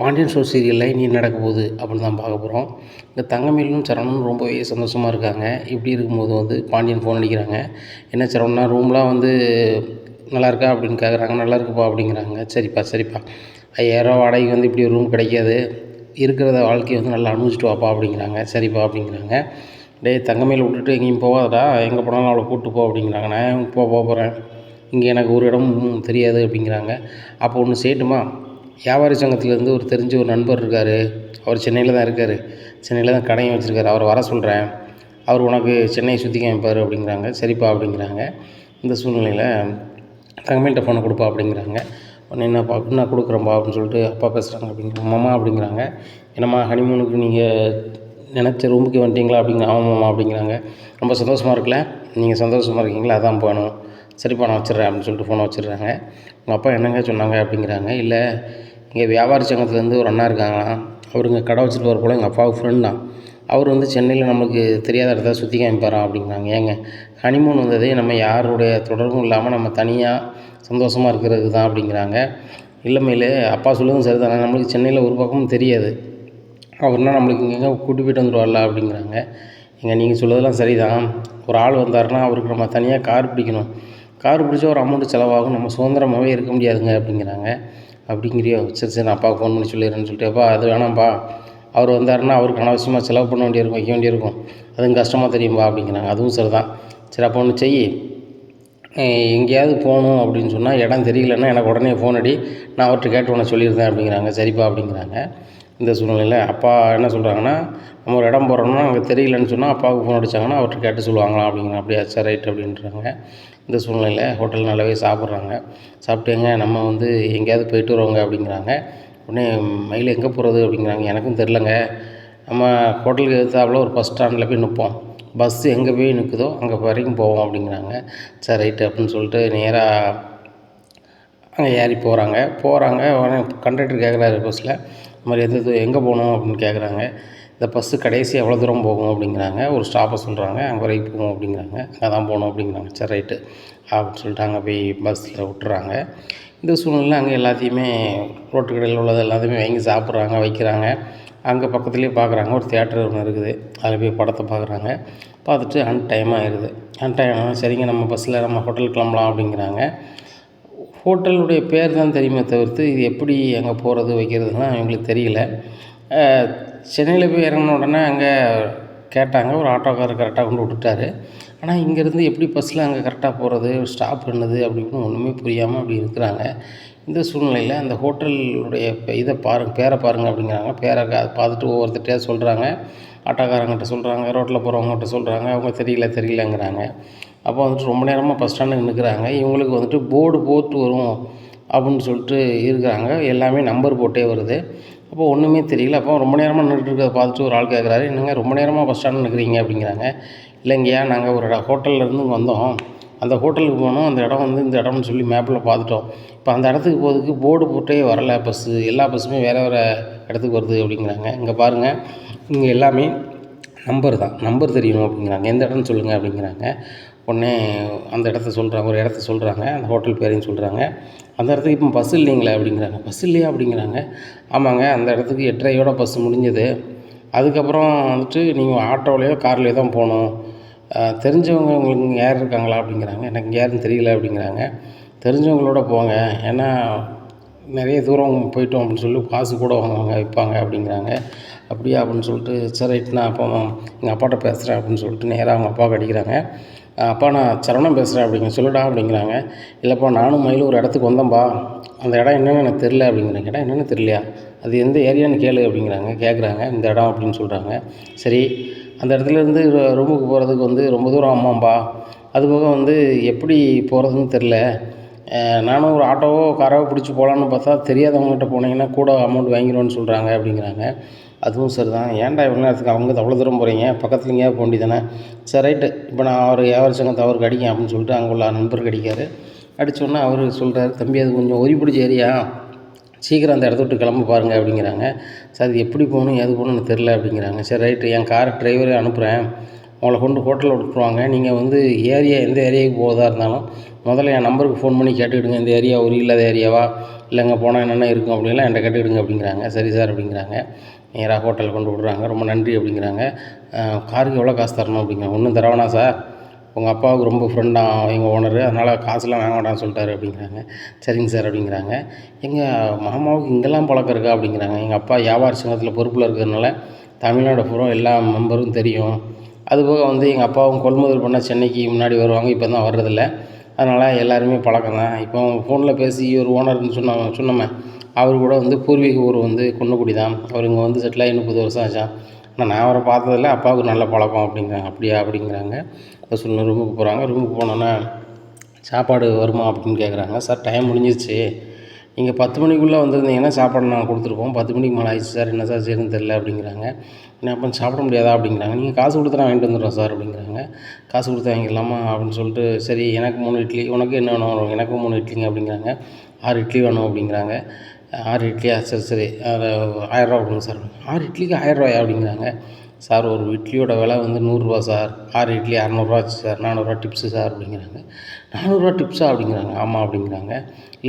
Pandian store சீரியலில் இனி நடக்க போகுது அப்படின்னு தான் பார்க்க போகிறோம். இந்த தங்கமயிலும் சரவணனும் ரொம்பவே சந்தோஷமாக இருக்காங்க. இப்படி இருக்கும்போது பாண்டியன் ஃபோன் அடிக்கிறாங்க. என்ன சரவணா, ரூம்லாம் நல்லா இருக்கா அப்படின்னு கேட்குறாங்க. நல்லா இருக்குப்பா அப்படிங்கிறாங்க. சரிப்பா சரிப்பா, 5000 வாடகைக்கு இப்படி ஒரு ரூம் கிடைக்காது, இருக்கிறத வாழ்க்கையை நல்லா அனுபவிச்சுட்டு வாப்பா அப்படிங்கிறாங்க. சரிப்பா அப்படிங்கிறாங்க. டேய், தங்கமயில விட்டுட்டு எங்கேயும் போகாதடா, எங்கே போனாலும் அவளை கூப்பிட்டு போ அப்படிங்கிறாங்க. நான் போகிறேன், இங்கே எனக்கு ஒரு இடமும் தெரியாது அப்படிங்கிறாங்க. அப்போ ஒன்று செய்யட்டுமா, வியாபாரி சங்கத்திலேருந்து ஒரு தெரிஞ்ச ஒரு நண்பர் இருக்கார். அவர் சென்னையில் தான் இருக்கார். சென்னையில் தான் கடையும் வச்சுருக்காரு. அவரை வர சொல்கிறேன், அவர் உனக்கு சென்னையை சுற்றி காமிப்பார் அப்படிங்கிறாங்க. சரிப்பா அப்படிங்கிறாங்க. இந்த சூழ்நிலையில் தங்கமயில்கிட்ட ஃபோனை கொடுப்பா அப்படிங்கிறாங்க. உடனே என்னப்பா அப்படின்னா, கொடுக்குறேன்ப்பா அப்படின்னு சொல்லிட்டு அப்பா பேசுகிறாங்க. அப்படிங்கிற மாமா அப்படிங்கிறாங்க. என்னம்மா, ஹனிமூனுக்கு நீங்கள் நினச்ச ரூமுக்கு வந்துட்டீங்களா அப்படிங்கிற. ஆமாம் மாமா அப்படிங்கிறாங்க. ரொம்ப சந்தோஷமாக இருக்குல்ல, நீங்கள் சந்தோஷமாக இருக்கீங்களா, அதான் போகணும். சரிப்பா நான் வச்சிடுறேன் அப்படின்னு சொல்லிட்டு ஃபோனை வச்சிடுறாங்க. உங்கள் அப்பா என்னங்க சொன்னாங்க அப்படிங்கிறாங்க. இல்லை, இங்கே வியாபாரி சங்கத்துலேருந்து ஒரு அண்ணா இருக்காங்களாம், அவருங்க கடை வச்சுட்டு வர போல் எங்கள் அப்பாவுக்கு ஃப்ரெண்ட் தான். அவர் சென்னையில் நம்மளுக்கு தெரியாத இடத்த சுற்றி காமிப்பாரான் அப்படிங்கிறாங்க. ஏங்க, ஹனிமூன் வந்ததே நம்ம யாருடைய தொடர்பும் இல்லாமல் நம்ம தனியாக சந்தோஷமாக இருக்கிறதுக்கு தான் அப்படிங்கிறாங்க. இல்லைமையிலே அப்பா சொல்லுதும் சரி தானே, நம்மளுக்கு சென்னையில் ஒரு பக்கமும் தெரியாது, அவர்னா நம்மளுக்கு இங்கே கூட்டி போய்ட்டு வந்துடுவார்ல அப்படிங்கிறாங்க. ஏங்க, நீங்கள் சொல்லுறதெல்லாம் சரி தான், ஒரு ஆள் வந்தாருன்னா அவருக்கு நம்ம தனியாக கார் பிடிக்கணும், கார் பிடிச்சா ஒரு அமௌண்ட்டு செலவாகும், நம்ம சுதந்திரமாகவே இருக்க முடியாதுங்க அப்படிங்கிறாங்க. அப்படிங்கிறியோ, சரி சரி நான் அப்பாவுக்கு ஃபோன் பண்ணி சொல்லிடுறேன்னு சொல்லிட்டு, அப்பா அது வேணாம்ப்பா, அவர் வந்தாருன்னா அவருக்கு அனாவசியமாக செலவு பண்ண வேண்டியிருக்கும், வைக்க வேண்டியிருக்கும், அதுவும் கஷ்டமாக தெரியும்பா அப்படிங்கிறாங்க. அதுவும் சரி தான். சரி அப்போ ஒன்று செய், எங்கேயாவது போகணும் அப்படின்னு சொன்னால் இடம் தெரியலன்னா எனக்கு உடனே ஃபோன் அடி, நான் அவர்கிட்ட கேட்டு உடனே சொல்லியிருந்தேன் அப்படிங்கிறாங்க. சரிப்பா அப்படிங்கிறாங்க. இந்த சூழ்நிலையில் அப்பா என்ன சொல்கிறாங்கன்னா, நம்ம ஒரு இடம் போகிறோம்னா அங்கே தெரியலன்னு சொன்னால் அப்பாவுக்கு ஃபோன் அடித்தாங்கன்னா அவர்கிட்ட கேட்டு சொல்லுவாங்களாம் அப்படிங்கிறாங்க. அப்படியா, சரி ரைட் அப்படின்றாங்க. இந்த சூழ்நிலையில் ஹோட்டல் நல்லாவே சாப்பிட்றாங்க. சாப்பிட்டேங்க, நம்ம எங்கேயாவது போயிட்டு வரோங்க அப்படிங்கிறாங்க. உடனே மயில் எங்கே போகிறது அப்படிங்கிறாங்க. எனக்கும் தெரிலங்க, நம்ம ஹோட்டலுக்கு எதிர்த்தாப்புல ஒரு பஸ் ஸ்டாண்டில் போய் நிற்போம், பஸ்ஸு எங்கே போய் நிற்குதோ அங்கே வரைக்கும் போவோம் அப்படிங்கிறாங்க. சரி ரைட்டு அப்படின்னு சொல்லிட்டு நேராக அங்கே ஏறி போகிறாங்க. உடனே கண்டக்டர் கேட்குறாரு பஸ்ஸில், இந்த மாதிரி எங்கே போகணும் அப்படின்னு கேட்குறாங்க. இந்த பஸ்ஸு கடைசி எவ்வளோ தூரம் போகும் அப்படிங்கிறாங்க. ஒரு ஸ்டாப்பை சொல்கிறாங்க, அங்கே வரைக்கும் போகும் அப்படிங்கிறாங்க. அங்கே தான் போகணும் அப்படிங்கிறாங்க. சரி ரைட்டு அப்படின்னு சொல்லிட்டு அங்கே போய் பஸ்ஸில் விட்டுறாங்க. இந்த சூழ்நிலையில் அங்கே எல்லாத்தையுமே ரோட்டு கடையில் உள்ளது எல்லாத்தையுமே வாங்கி சாப்பிட்றாங்க, வைக்கிறாங்க. அங்கே பக்கத்துலேயே பார்க்குறாங்க, ஒரு தியேட்டர் ஒன்று இருக்குது, அதில் போய் படத்தை பார்க்குறாங்க. பார்த்துட்டு டைம் ஆயிடுது. டைம் ஆனால் சரிங்க, நம்ம பஸ்ஸில் நம்ம ஹோட்டலுக்கு கிளம்பலாம் அப்படிங்கிறாங்க. ஹோட்டலுடைய பேர் தான் தெரியுமே தவிர்த்து இது எப்படி அங்கே போகிறது வைக்கிறதுலாம் எங்களுக்கு தெரியல. சென்னையில் போய் இறங்கின உடனே அங்கே கேட்டாங்க, ஒரு ஆட்டோக்காரர் கரெக்டாக கொண்டு விட்டுட்டாரு. ஆனால் இங்கேருந்து எப்படி பஸ்ஸில் அங்கே கரெக்டாக போகிறது, ஸ்டாப் என்னது அப்படி இப்படின்னு ஒன்றுமே புரியாமல் அப்படி இருக்கிறாங்க. இந்த சூழ்நிலையில் அந்த ஹோட்டலுடைய இதை பேரை பாருங்கள் அப்படிங்கிறாங்க. பேரை பார்த்துட்டு ஒவ்வொருத்தர்கிட்டயா சொல்கிறாங்க. ஆட்டோக்காரங்கிட்ட சொல்கிறாங்க, ரோட்டில் போகிறவங்ககிட்ட சொல்கிறாங்க. அவங்க தெரியலங்கிறாங்க. அப்போ ரொம்ப நேரமாக பஸ் ஸ்டாண்டுக்கு நிற்கிறாங்க. இவங்களுக்கு போர்டு போட்டு வரும் அப்படின்னு சொல்லிட்டு இருக்கிறாங்க. எல்லாமே நம்பர் போட்டே வருது. அப்போ ஒன்றுமே தெரியல. அப்போ ரொம்ப நேரமாக நின்றுட்டுருக்கிறத பார்த்துட்டு ஒரு ஆள் கேட்குறாரு, என்னங்க ரொம்ப நேரமாக பஸ் ஸ்டாண்டில் நிற்கிறீங்க அப்படிங்கிறாங்க. இல்லைங்கய்யா, நாங்கள் ஒரு ஹோட்டல்லேருந்து வந்தோம், அந்த ஹோட்டலுக்கு போனோம், அந்த இடம் இந்த இடம்னு சொல்லி மேப்பில் பார்த்துட்டோம். இப்போ அந்த இடத்துக்கு போகிறதுக்கு போர்டு போட்டே வரல பஸ்ஸு, எல்லா பஸ்ஸுமே வேறு இடத்துக்கு வருது அப்படிங்கிறாங்க. இங்கே பாருங்கள், இங்கே எல்லாமே நம்பர் தான், நம்பர் தெரியணும் அப்படிங்கிறாங்க. எந்த இடம்னு சொல்லுங்கள் அப்படிங்கிறாங்க. உடனே அந்த இடத்த சொல்கிறாங்க, ஒரு இடத்த சொல்கிறாங்க, அந்த ஹோட்டல் பேரையும் சொல்கிறாங்க. அந்த இடத்துக்கு இப்போ பஸ் இல்லைங்களே அப்படிங்கிறாங்க. பஸ் இல்லையா அப்படிங்கிறாங்க. ஆமாங்க, அந்த இடத்துக்கு 8:30யோட பஸ் முடிஞ்சது. அதுக்கப்புறம் நீங்கள் ஆட்டோவிலையோ கார்லேயோ தான் போகணும். தெரிஞ்சவங்க உங்களுக்கு இங்கே யார் இருக்காங்களா அப்படிங்கிறாங்க. எனக்கு இங்கே யாருன்னு தெரியல அப்படிங்கிறாங்க. தெரிஞ்சவங்களோட போங்க, ஏன்னா நிறைய தூரம் போயிட்டோம் அப்படின்னு சொல்லி காசு கூட வைப்பாங்க அப்படிங்கிறாங்க. அப்படியா அப்படின்னு சொல்லிட்டு, சரி ரைட், நான் அப்போ எங்கள் அப்பாட்ட பேசுகிறேன் அப்படின்னு சொல்லிட்டு நேராக அவங்க அப்பாவுக்கு அடிக்கிறாங்க. அப்பா, நான் சரவணன் பேசுகிறேன் அப்படிங்க. சொல்லுடா அப்படிங்கிறாங்க. இல்லைப்பா, நானும் மயிலும் ஒரு இடத்துக்கு வந்தோம்ப்பா, அந்த இடம் என்னென்னு எனக்கு தெரில அப்படிங்கிறாங்க. இடம் என்னென்னு தெரியலையா, அது எந்த ஏரியான்னு கேளு அப்படிங்கிறாங்க. கேட்குறாங்க, இந்த இடம் அப்படின்னு சொல்கிறாங்க. சரி, அந்த இடத்துலேருந்து ரூமுக்கு போகிறதுக்கு ரொம்ப தூரம் ஆமாம்பா, அதுபோக எப்படி போகிறதுன்னு தெரில, நானும் ஒரு ஆட்டோவோ காரோ பிடிச்சி போகலான்னு பார்த்தா தெரியாதவங்ககிட்ட போனீங்கன்னா கூட அமௌண்ட் வாங்கிடுவோன்னு சொல்கிறாங்க அப்படிங்கிறாங்க. அதுவும் சரி தான், ஏன்டா இவ்வளோ நேரத்துக்கு அவங்க அவ்வளோ தூரம் போகிறீங்க, பக்கத்தில் எங்கேயாவது போக வேண்டியதானே. சரி ரைட்டு, இப்போ நான் அவர் வியாபாரி சங்கத்தை அவருக்கு அடிக்கேன் அப்படின்னு சொல்லிட்டு அங்கே உள்ள நண்பருக்கு அடிக்கார். அடித்தோடனே அவர் சொல்கிறார், தம்பி அது கொஞ்சம் ஒரி பிடிச்ச ஏரியா, சீக்கிரம் அந்த இடத்த விட்டு கிளம்ப பாருங்கள் அப்படிங்கிறாங்க. சார் அது எப்படி போகணும் எது போகணுன்னு தெரில அப்படிங்கிறாங்க. சரி ரைட்டு, என் கார் டிரைவரே அனுப்புகிறேன், உங்களை கொண்டு ஹோட்டலில் விட்டுருவாங்க. நீங்கள் ஏரியா எந்த ஏரியாவுக்கு போகிறதா இருந்தாலும் முதல்ல என் நம்பருக்கு ஃபோன் பண்ணி கேட்டுக்கிடுங்க, இந்த ஏரியா ஒரு இல்லாத ஏரியாவா, இல்லைங்க போனால் என்னென்ன இருக்கும் அப்படின்லாம் என்கிட்ட கேட்டுக்கிடுங்க அப்படிங்கிறாங்க. சரி சார் அப்படிங்கிறாங்க. நேராக ஹோட்டலில் கொண்டு விடுறாங்க. ரொம்ப நன்றி அப்படிங்கிறாங்க. காருக்கு எவ்வளோ காசு தரணும் அப்படிங்கிறாங்க. ஒன்றும் தர வேணாம் சார், உங்கள் அப்பாவுக்கு ரொம்ப ஃப்ரெண்டாக எங்கள் ஓனரு, அதனால் காசுலாம் வாங்க வேண்டாம்னு சொல்லிட்டாரு அப்படிங்கிறாங்க. சரிங்க சார் அப்படிங்கிறாங்க. எங்கள் மாமாவுக்கு இங்கெல்லாம் பழக்கம் இருக்கா அப்படிங்கிறாங்க. எங்கள் அப்பா வியாபார சங்கத்தில் பொறுப்பில் இருக்கிறதுனால தமிழ்நாடு பூரா எல்லா மெம்பரும் தெரியும். அதுபோக வந்து எங்கள் அப்பாவும் கொள்முதல் பண்ண சென்னைக்கு முன்னாடி வருவாங்க, இப்போ தான் வர்றதில்ல. அதனால் எல்லாருமே பழக்கம் தான். இப்போ ஃபோனில் பேசி ஒரு ஓனர்னு சொன்னோமே, அவர் கூட வந்து பூர்வீக ஊர் வந்து குன்னக்குடி தான். அவர் இங்கே வந்து செட்டில் ஆகி 30 வருஷம் ஆச்சாம். ஆனால் நான் அவரை பார்த்ததில்ல. அப்பாவுக்கு நல்ல பழக்கம் அப்படிங்கிறாங்க. அப்படியா அப்படிங்கிறாங்க. இப்போ சொல்ல ரூமுக்கு போகிறாங்க. ரூமுக்கு போனோன்னே சாப்பாடு வருமா அப்படின்னு கேட்குறாங்க. சார் டைம் முடிஞ்சிருச்சு, நீங்கள் 10 மணிக்குள்ளே வந்திருந்தீங்கன்னா சாப்பாடு நாங்கள் கொடுத்துருப்போம். 10 மணிக்கு மேலே ஆயிடுச்சு சார், என்ன சார் செய்யணும்னு தெரில அப்படிங்கிறாங்க. என்ன அப்போ சாப்பிட முடியாதா அப்படிங்கிறாங்க. நீங்கள் காசு கொடுத்து நான் வாங்கிட்டு வந்துடுறோம் சார் அப்படிங்கிறாங்க. காசு கொடுத்து வாங்கிடலாமா அப்படின்னு சொல்லிட்டு, சரி எனக்கு 3 இட்லி, உனக்கு என்ன வேணும், எனக்கும் 3 இட்லிங்க அப்படிங்கிறாங்க. 6 இட்லி வேணும் அப்படிங்கிறாங்க. 6 இட்லியா, சரி சரி 1000 கொடுங்க சார். 6 இட்லிக்கு 1000 அப்படிங்கிறாங்க. சார் ஒரு இட்லியோட விலை வந்து 100 சார், 6 இட்லி 200 ஆச்சு சார், 400 டிப்ஸு சார் அப்படிங்கிறாங்க. 400 டிப்ஸா அப்படிங்கிறாங்க. ஆமாம் அப்படிங்கிறாங்க.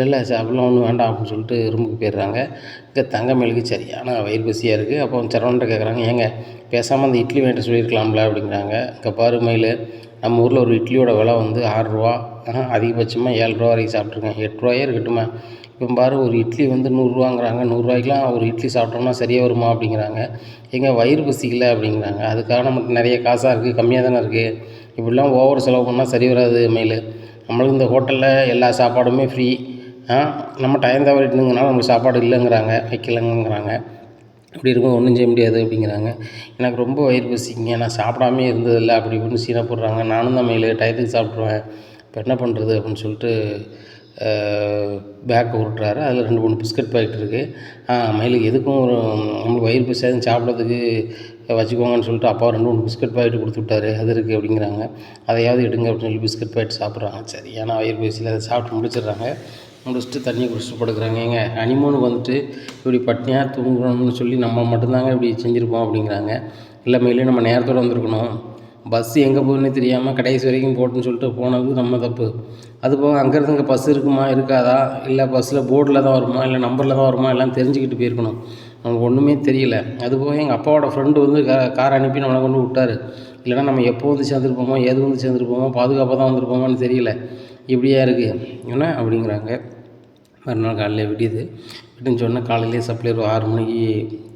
இல்லை சார் அப்படிலாம் ஒன்றும் வேண்டாம் அப்படின்னு சொல்லிட்டு ரூமுக்கு போயிடுறாங்க. இங்கே தங்கமேலுக்கு சரியான வயிறு பசியாக இருக்குது. அப்போ சரவணன்ட்ட கேட்குறாங்க, ஏங்க பேசாமல் அந்த இட்லி வாங்கிட்டு சொல்லியிருக்கலாம்ல அப்படிங்கிறாங்க. இங்கே பாரு மயில், நம்ம ஊரில் ஒரு இட்லியோட விலை வந்து 6 ரூபா, அதிகபட்சமாக 7 ரூபா வரைக்கும் சாப்பிட்ருக்கேன், 8 ரூபாயே இருக்கட்டுமே. இப்போ பாரு ஒரு இட்லி வந்து 100 ரூபாங்கிறாங்க. 100 ரூபாய்க்குலாம் ஒரு இட்லி சாப்பிட்டோம்னா சரியாக வருமா அப்படிங்கிறாங்க. எங்க வயிறு பசிக்கல அப்படிங்கிறாங்க. அதுக்காக நமக்கு நிறைய காசாக இருக்குது, கம்மியாக தானே இருக்குது, இப்படிலாம் ஓவர் செலவு பண்ணால் சரி வராது மயில். நம்மளுக்கு இந்த ஹோட்டலில் எல்லா சாப்பாடுமே ஃப்ரீ. நம்ம டைம் தவறிட்டுங்கனால நம்மளுக்கு சாப்பாடு இல்லைங்கிறாங்க, வைக்கலைங்கிறாங்க. அப்படி இருக்கும் ஒன்றும் செய்ய முடியாது அப்படிங்கிறாங்க. எனக்கு ரொம்ப வயிறு பசிக்குங்க, நான் சாப்பிடாமே இருந்ததில்லை அப்படி இப்படின்னு சீனை போடுறாங்க. நானும் தான் மயில் டயத்துக்கு சாப்பிட்ருவேன், இப்போ என்ன பண்ணுறது அப்படின்னு சொல்லிட்டு பேக்கை உருட்டுறாரு. அதில் 2 3 பிஸ்கட் பாக்கெட் இருக்குது. மயிலுக்கு எதுக்கும் ஒரு நம்மளுக்கு வயிறு பசியாதுன்னு சாப்பிட்றதுக்கு வச்சுக்கோங்கன்னு சொல்லிட்டு அப்பா 2 3 பிஸ்கட் பாக்கெட்டு கொடுத்து விட்டாரு, அது இருக்குது அப்படிங்கிறாங்க. அதையாவது எடுங்க அப்படின்னு சொல்லி பிஸ்கட் பாக்கெட் சாப்பிட்றாங்க. சரியான வயிறு பசியில் அதை சாப்பிட்டு முடிச்சிடுறாங்க. முடிச்சுட்டு தண்ணியை குடிச்சிட்டு படுக்கிறாங்க. ஏங்க ஹனிமூனுக்கு வந்துட்டு இப்படி பட்னியாக தூங்கணும்னு சொல்லி நம்ம மட்டும்தாங்க இப்படி செஞ்சுருப்போம் அப்படிங்கிறாங்க. இல்லை மயிலே நம்ம நேரத்தோடு வந்திருக்கணும், பஸ்ஸு எங்கே போகுதுன்னு தெரியாமல் கடைசி வரைக்கும் போட்டுன்னு சொல்லிட்டு போனது நம்ம தப்பு. அதுபோக அங்கேருந்து இங்கே பஸ் இருக்குமா இருக்காதா, இல்லை பஸ்ஸில் போர்டில் தான் வருமா இல்லை நம்பரில் தான் வருமா எல்லாம் தெரிஞ்சுக்கிட்டு போயிருக்கணும். நமக்கு ஒன்றுமே தெரியல. அதுபோக எங்கள் அப்பாவோட ஃப்ரெண்டு வந்து கார் அனுப்பி நம்மளை கொண்டு விட்டார். இல்லைனா நம்ம எப்போ வந்து சேர்ந்துருப்போமோ ஏது வந்து சேர்ந்துருப்போமோ பாதுகாப்பாக தான் வந்திருப்போமான்னு தெரியல. இப்படியா இருக்குது என்ன அப்படிங்கிறாங்க. மறுநாள் காலையில் விடியுது. விடிஞ்ச உடனே காலையிலேயே சப்ளையர் 6 மணிக்கு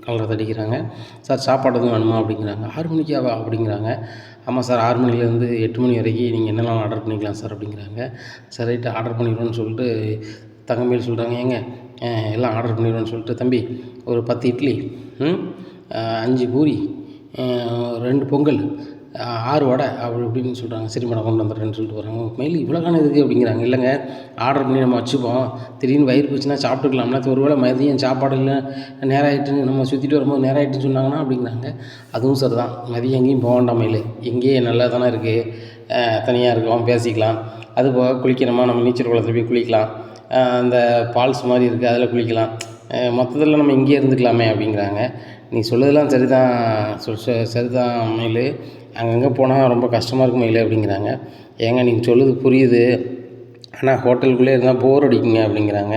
கலரை தடிக்கிறாங்க. சார் சாப்பாடு எதுவும் வேணுமா அப்படிங்கிறாங்க. 6 மணிக்காவா அப்படிங்கிறாங்க. ஆமாம் சார், 6 மணிலேருந்து 8 மணி வரைக்கும் நீங்கள் என்னெல்லாம் ஆர்டர் பண்ணிக்கலாம் சார் அப்படிங்கிறாங்க. சரி ரைட்டு ஆர்டர் பண்ணிடுவோன்னு சொல்லிட்டு தங்கமேல் சொல்கிறாங்க. ஏங்க எல்லாம் ஆர்டர் பண்ணிடுவோன்னு சொல்லிட்டு, தம்பி ஒரு 10 இட்லி, 5 பூரி, 2 பொங்கல், 6 வடை அப்படி இப்படின்னு சொல்கிறாங்க. சரி மேடம் கொண்டு வந்துடுறேன்னு சொல்லிட்டு வராங்க. மெயில் இவ்வளோ காண இருக்குது அப்படிங்கிறாங்க. இல்லைங்க ஆர்டர் பண்ணி நம்ம வச்சுப்போம், திடீர்னு வயிறு போச்சுன்னா சாப்பிட்டுக்கலாம்னா, ஒருவேளை மதியம் சாப்பாடு இல்லை நேரம் ஆகிட்டுன்னு நம்ம சுற்றிட்டு வரும்போது நேரம் ஆகிட்டுன்னு சொன்னாங்கன்னா அப்படிங்கிறாங்க. அதுவும் சரி தான், மதியம் எங்கேயும் போக வேண்டாம் மயில், எங்கேயே நல்லா தானே இருக்குது, தனியாக இருக்கலாம் பேசிக்கலாம். அதுபோக குளிக்கணுமா நம்ம நீச்சல் குளத்தில் போய் குளிக்கலாம், அந்த ஃபால்ஸ் மாதிரி இருக்குது அதில் குளிக்கலாம், மொத்தத்தில் நம்ம இங்கேயே இருந்துக்கலாமே அப்படிங்கிறாங்க. நீ சொல்லுறதெல்லாம் சரிதான், சரிதான் மயில், அங்கங்கே போனால் ரொம்ப கஷ்டமாக இருக்கும் மயில் அப்படிங்கிறாங்க. ஏங்க நீங்கள் சொல்லுறது புரியுது, ஆனால் ஹோட்டலுக்குள்ளே இருந்தால் போர் அடிக்குங்க அப்படிங்கிறாங்க.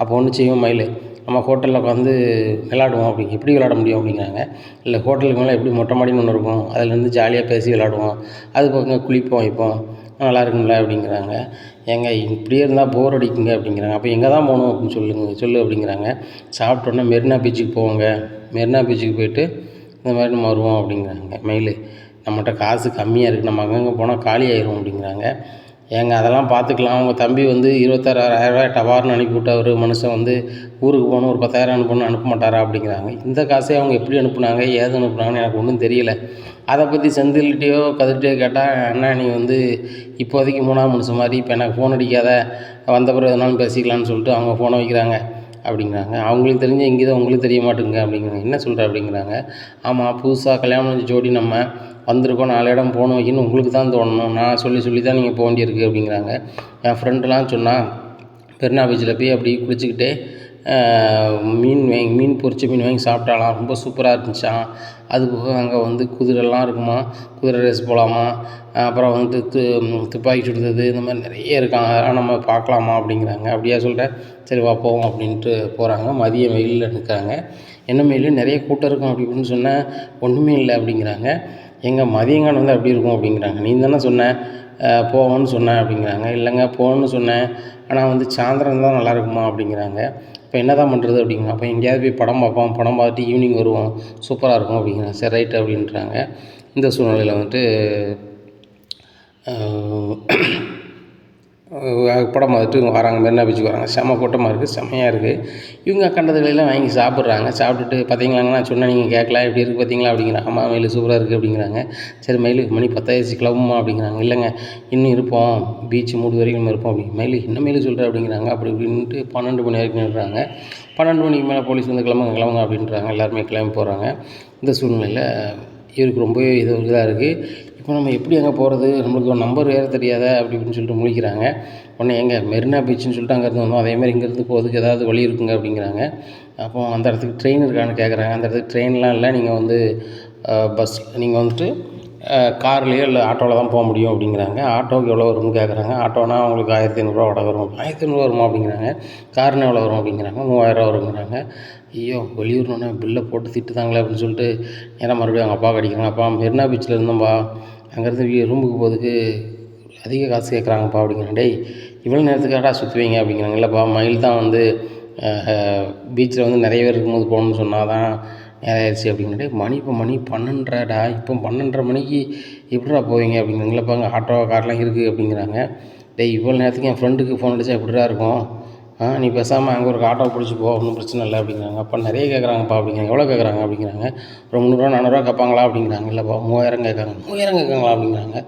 அப்போ ஒன்று செய்வோம் மயில், நம்ம ஹோட்டலில் உட்காந்து விளாடுவோம். அப்படி எப்படி விளாட முடியும் அப்படிங்கிறாங்க. இல்லை ஹோட்டலுக்கு மேலே எப்படி மொட்டை மாடின்னு ஒன்று இருக்கும், அதிலேருந்து ஜாலியாக பேசி விளாடுவோம், அது பக்கம் குளிப்போம் இப்போ நல்லா இருக்குங்களா அப்படிங்கிறாங்க. ஏங்க இப்படியே இருந்தால் போர் அடிக்குங்க அப்படிங்கிறாங்க. அப்போ எங்கே தான் போகணும் அப்படின்னு சொல்லு அப்படிங்கிறாங்க. சாப்பிட்டோன்னே மெரினா பீச்சுக்கு போவோங்க, மெரினா பீச்சுக்கு போயிட்டு இந்த மாதிரி நம்ம வருவோம் அப்படிங்கிறாங்க. மயில் நம்மகிட்ட காசு கம்மியாக இருக்குது, நம்ம அங்கங்கே போனால் காலி ஆயிரும் அப்படிங்கிறாங்க. ஏங்க அதெல்லாம் பார்த்துக்கலாம், அவங்க தம்பி வந்து 26,000 டவார்னு அனுப்பிவிட்ட ஒரு மனுஷன் வந்து ஊருக்கு போகணும் ஒரு 10,000 அனுப்பணும்னு அனுப்ப மாட்டாரா அப்படிங்கிறாங்க. இந்த காசை அவங்க எப்படி அனுப்புனாங்க ஏது அனுப்புனாங்கன்னு எனக்கு ஒன்றும் தெரியல. அதை பற்றி செந்தில்கிட்டையோ கதிர்கிட்டையோ கேட்டால், அண்ணா நீ வந்து இப்போதைக்கு 3ஆம் மனுஷன் மாதிரி, இப்போ எனக்கு ஃபோன் அடிக்காத, வந்த பிறகு எதுனாலும் பேசிக்கலான்னு சொல்லிட்டு அவங்க ஃபோனை வைக்கிறாங்க அப்படிங்கிறாங்க. அவங்களுக்கு தெரிஞ்ச இங்கே தான் உங்களுக்கு தெரிய மாட்டேங்குங்க அப்படிங்கிறாங்க. என்ன சொல்கிற அப்படிங்கிறாங்க. ஆமாம், புதுசாக கல்யாணம் பண்ணி ஜோடி நம்ம வந்திருக்கோம், 4 இடம் போகணும் வைக்கணும் உங்களுக்கு தான் தோணணும், நான் சொல்லி தான் நீங்கள் போக வேண்டியிருக்கு அப்படிங்கிறாங்க. என் ஃப்ரெண்டுலாம் சொன்னால் மெரினா பீச்சில் போய் அப்படி குளிச்சுக்கிட்டே மீன் பொரிச்ச மீன் வாங்கி சாப்பிட்டாலாம், ரொம்ப சூப்பராக இருந்துச்சாம். அதுபோக அங்கே வந்து குதிரைலாம் இருக்குமா, குதிரை ரேஸ் போகலாமா, அப்புறம் வந்து துப்பாக்கி சுடுறது, இந்த மாதிரி நிறைய இருக்காங்க, அதெல்லாம் நம்ம பார்க்கலாமா அப்படிங்கிறாங்க. அப்படியா சொல்கிறேன், சரி வா போவோம் அப்படின்ட்டு போகிறாங்க. மதிய வெயிலில் நிற்கிறாங்க. என்ன வெயில், நிறைய கூட்டம் இருக்கும் அப்படி இப்படின்னு சொன்னேன். ஒன்றுமே இல்லை அப்படிங்கிறாங்க. எங்கள் மதியங்காலம் வந்து அப்படி இருக்கும் அப்படிங்கிறாங்க. நீ தானே சொன்ன போவோன்னு சொன்னேன் அப்படிங்கிறாங்க. இல்லைங்க போகணுன்னு சொன்னேன், ஆனால் வந்து சாயந்தரம் தான் நல்லாயிருக்குமா அப்படிங்கிறாங்க. இப்போ என்ன தான் பண்ணுறது அப்படிங்க. அப்போ எங்கேயாவது போய் படம் பார்ப்போம், படம் பார்த்துட்டு ஈவினிங் வருவோம், சூப்பராக இருக்கும் அப்படிங்கிறாங்க. சரி ரைட்டு அப்படின்றாங்க. இந்த சூழ்நிலையில் வந்துட்டு படம் பார்த்துட்டு இவங்க வராங்க, மெரினா பீச்சுக்கு வராங்க. செம்ம கூட்டமாக இருக்குது, செம்மையாக இருக்குது. இவங்க கண்டதுகளெல்லாம் வாங்கி சாப்பிட்றாங்க. சாப்பிட்டுட்டு பார்த்தீங்களாங்க, நான் சொன்னேன் நீங்கள் கேட்கல, எப்படி இருக்குது பார்த்தீங்களா அப்படிங்கிறாங்க. ஆமாம் மயில் சூப்பராக இருக்குது அப்படிங்கிறாங்க. சரி மயில் மணி 10 கிளம்புமா அப்படிங்கிறாங்க. இல்லைங்க இன்னும் இருப்போம், பீச் மூடு வரைக்கும் நம்ம இருப்போம் அப்படி. மயில் என்ன மயில் சொல்கிற அப்படிங்கிறாங்க. அப்படி இப்படின்ட்டு 12 மணி வரைக்கும் நின்றுறாங்க. 12 மணிக்கு மேலே போலீஸ் வந்து கிளம்புங்க அப்படின்றாங்க. எல்லாருமே கிளம்பி போகிறாங்க. இந்த சூழ்நிலையில் இவருக்கு ரொம்பவே இதாக இருக்குது. இப்போ நம்ம எப்படி அங்கே போகிறது, நம்மளுக்கு ஒரு நம்பர் வேறு தெரியாதா அப்படி இப்படின்னு சொல்லிட்டு முழிக்கிறாங்க. உடனே எங்கே மெரினா பீச்சுன்னு சொல்லிட்டு அங்கேருந்து வந்தோம், அதேமாதிரி இங்கேருந்து போகிறதுக்கு ஏதாவது வழி இருக்குங்க அப்படிங்கிறாங்க. அப்போ அந்த இடத்துக்கு ட்ரெயின் இருக்கான்னு கேட்குறாங்க. அந்த இடத்துக்கு ட்ரெயின்லாம் இல்லை, நீங்கள் வந்து பஸ், நீங்கள் வந்துட்டு கார்லேயோ இல்லை ஆட்டோவில் தான் போக முடியும் அப்படிங்கிறாங்க. ஆட்டோவுக்கு எவ்வளோ வரும்னு கேட்குறாங்க. ஆட்டோனா அவங்களுக்கு 1500 வாடகை வரும். 1500 வருமா அப்படிங்கிறாங்க. காருன்னு எவ்வளோ வரும் அப்படிங்கிறாங்க. 3000 வருங்கிறாங்க. ஐயோ வெளியூர்னோடனே பில்லை போட்டு திட்டுதாங்களே அப்படின்னு சொல்லிட்டு நேராக மறுபடியும் அவங்க அப்பா அடிக்கிறாங்க. அப்பா மெரினா பீச்சில் இருந்தோம்பா, அங்கேருந்து ரூமுக்கு போகிறதுக்கு அதிக காசு கேட்குறாங்கப்பா அப்படிங்கிறாங்க. டேய் இவ்வளோ நேரத்துக்காகடா சுற்றுவீங்க அப்படிங்கிறாங்க. இல்லைப்பா மயில் தான் வந்து பீச்சில் வந்து நிறைய பேர் இருக்கும்போது போகணுன்னு சொன்னால் தான் நேரம் ஆயிடுச்சு அப்படிங்கிறாங்க. டேய் மணி இப்போ மணி 12:30டா, இப்போ 12:30 மணிக்கு எப்படிடா போவீங்க அப்படிங்கிறாங்க. இல்லைப்பா அங்கே ஆட்டோ கார்லாம் இருக்குது அப்படிங்கிறாங்க. டேய் இவ்வளோ நேரத்துக்கு என் ஃப்ரெண்டுக்கு ஃபோன் அடித்தா எப்படிடா இருக்கும், நீ பேசாமல் அங்கே ஒரு ஆட்டோ பிடிச்சி போ, ஒன்றும் பிரச்சனை இல்லை அப்படிங்கிறாங்க. அப்போ நிறைய கேட்குறாங்கப்பா அப்படிங்கிறாங்க. எவ்வளோ கேட்குறாங்க அப்படிங்கிறாங்க. ஒரு 300 400 கேட்பாங்களா அப்படிங்கிறாங்க. இல்லைப்பா 3000 கேட்காங்க. 3000 கேட்காங்களா அப்படிங்கிறாங்க.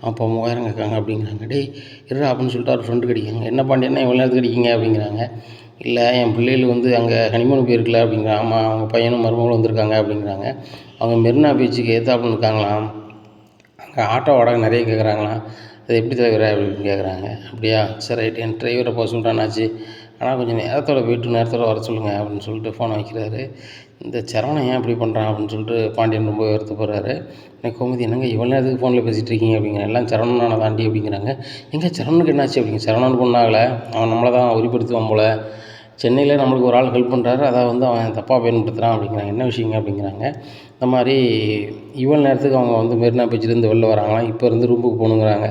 அப்போ 3000 கேட்காங்க அப்படிங்கிறாங்க. டேய் இருடா அப்படின்னு சொல்லிட்டு அவர் ஃப்ரெண்டு கிடைக்காங்க. என்ன பாண்டியன்னா இவ்வளோ நேரத்துக்கு அடிக்கிங்க அப்படிங்கிறாங்க. இல்லை என் பிள்ளைகள் வந்து அங்கே ஹனிமூன் போயிருக்கல அப்படிங்கிறாங்க. ஆமாம் அவங்க பையனும் மருமகளும் வந்திருக்காங்க அப்படிங்கிறாங்க. அவங்க மெரினா பீச்சுக்கு ஏற்றாப்புல இருக்காங்களாம், அங்கே ஆட்டோ வாடகை நிறைய கேட்குறாங்களாம், அது எப்படி தலைவர அப்படின்னு கேட்குறாங்க. அப்படியா சரி ரைட்டு, என் டிரைவரை போக சொல்கிறானாச்சு, ஆனால் கொஞ்சம் நேரத்தோட போய்ட்டு நேரத்தோட வர சொல்லுங்கள் அப்படின்னு சொல்லிட்டு ஃபோனை வைக்கிறாரு. இந்த சரவணன் ஏன் இப்படி பண்ணுறான் அப்படின்னு சொல்லிட்டு பாண்டியன் ரொம்ப வருத்தப்படுறாரு. எனக்கு கோமதி என்னங்க இவ்வளோ நேரத்துக்கு ஃபோனில் பேசிகிட்டு இருக்கீங்க அப்படிங்கிறாங்க. எல்லாம் சரவணனை தாண்டி அப்படிங்கிறாங்க. எங்கே சரவணனுக்கு என்னாச்சு அப்படிங்க. சரவணனுக்கு ஒன்றும் ஆகலை, அவன் நம்மளை தான் உரிப்படுத்துவான் போல், சென்னையில் நம்மளுக்கு ஒரு ஆள் ஹெல்ப் பண்ணுறாரு, அதை வந்து அவன் தப்பாக பயன்படுத்துகிறான் அப்படிங்கிறாங்க. என்ன விஷயங்க அப்படிங்கிறாங்க. இந்த மாதிரி இவ்வளோ நேரத்துக்கு அவங்க வந்து மெரினா பீச்சிலேருந்து வெளில வராங்களாம், இப்போ இருந்து ரூமுக்கு போகணுங்கிறாங்க.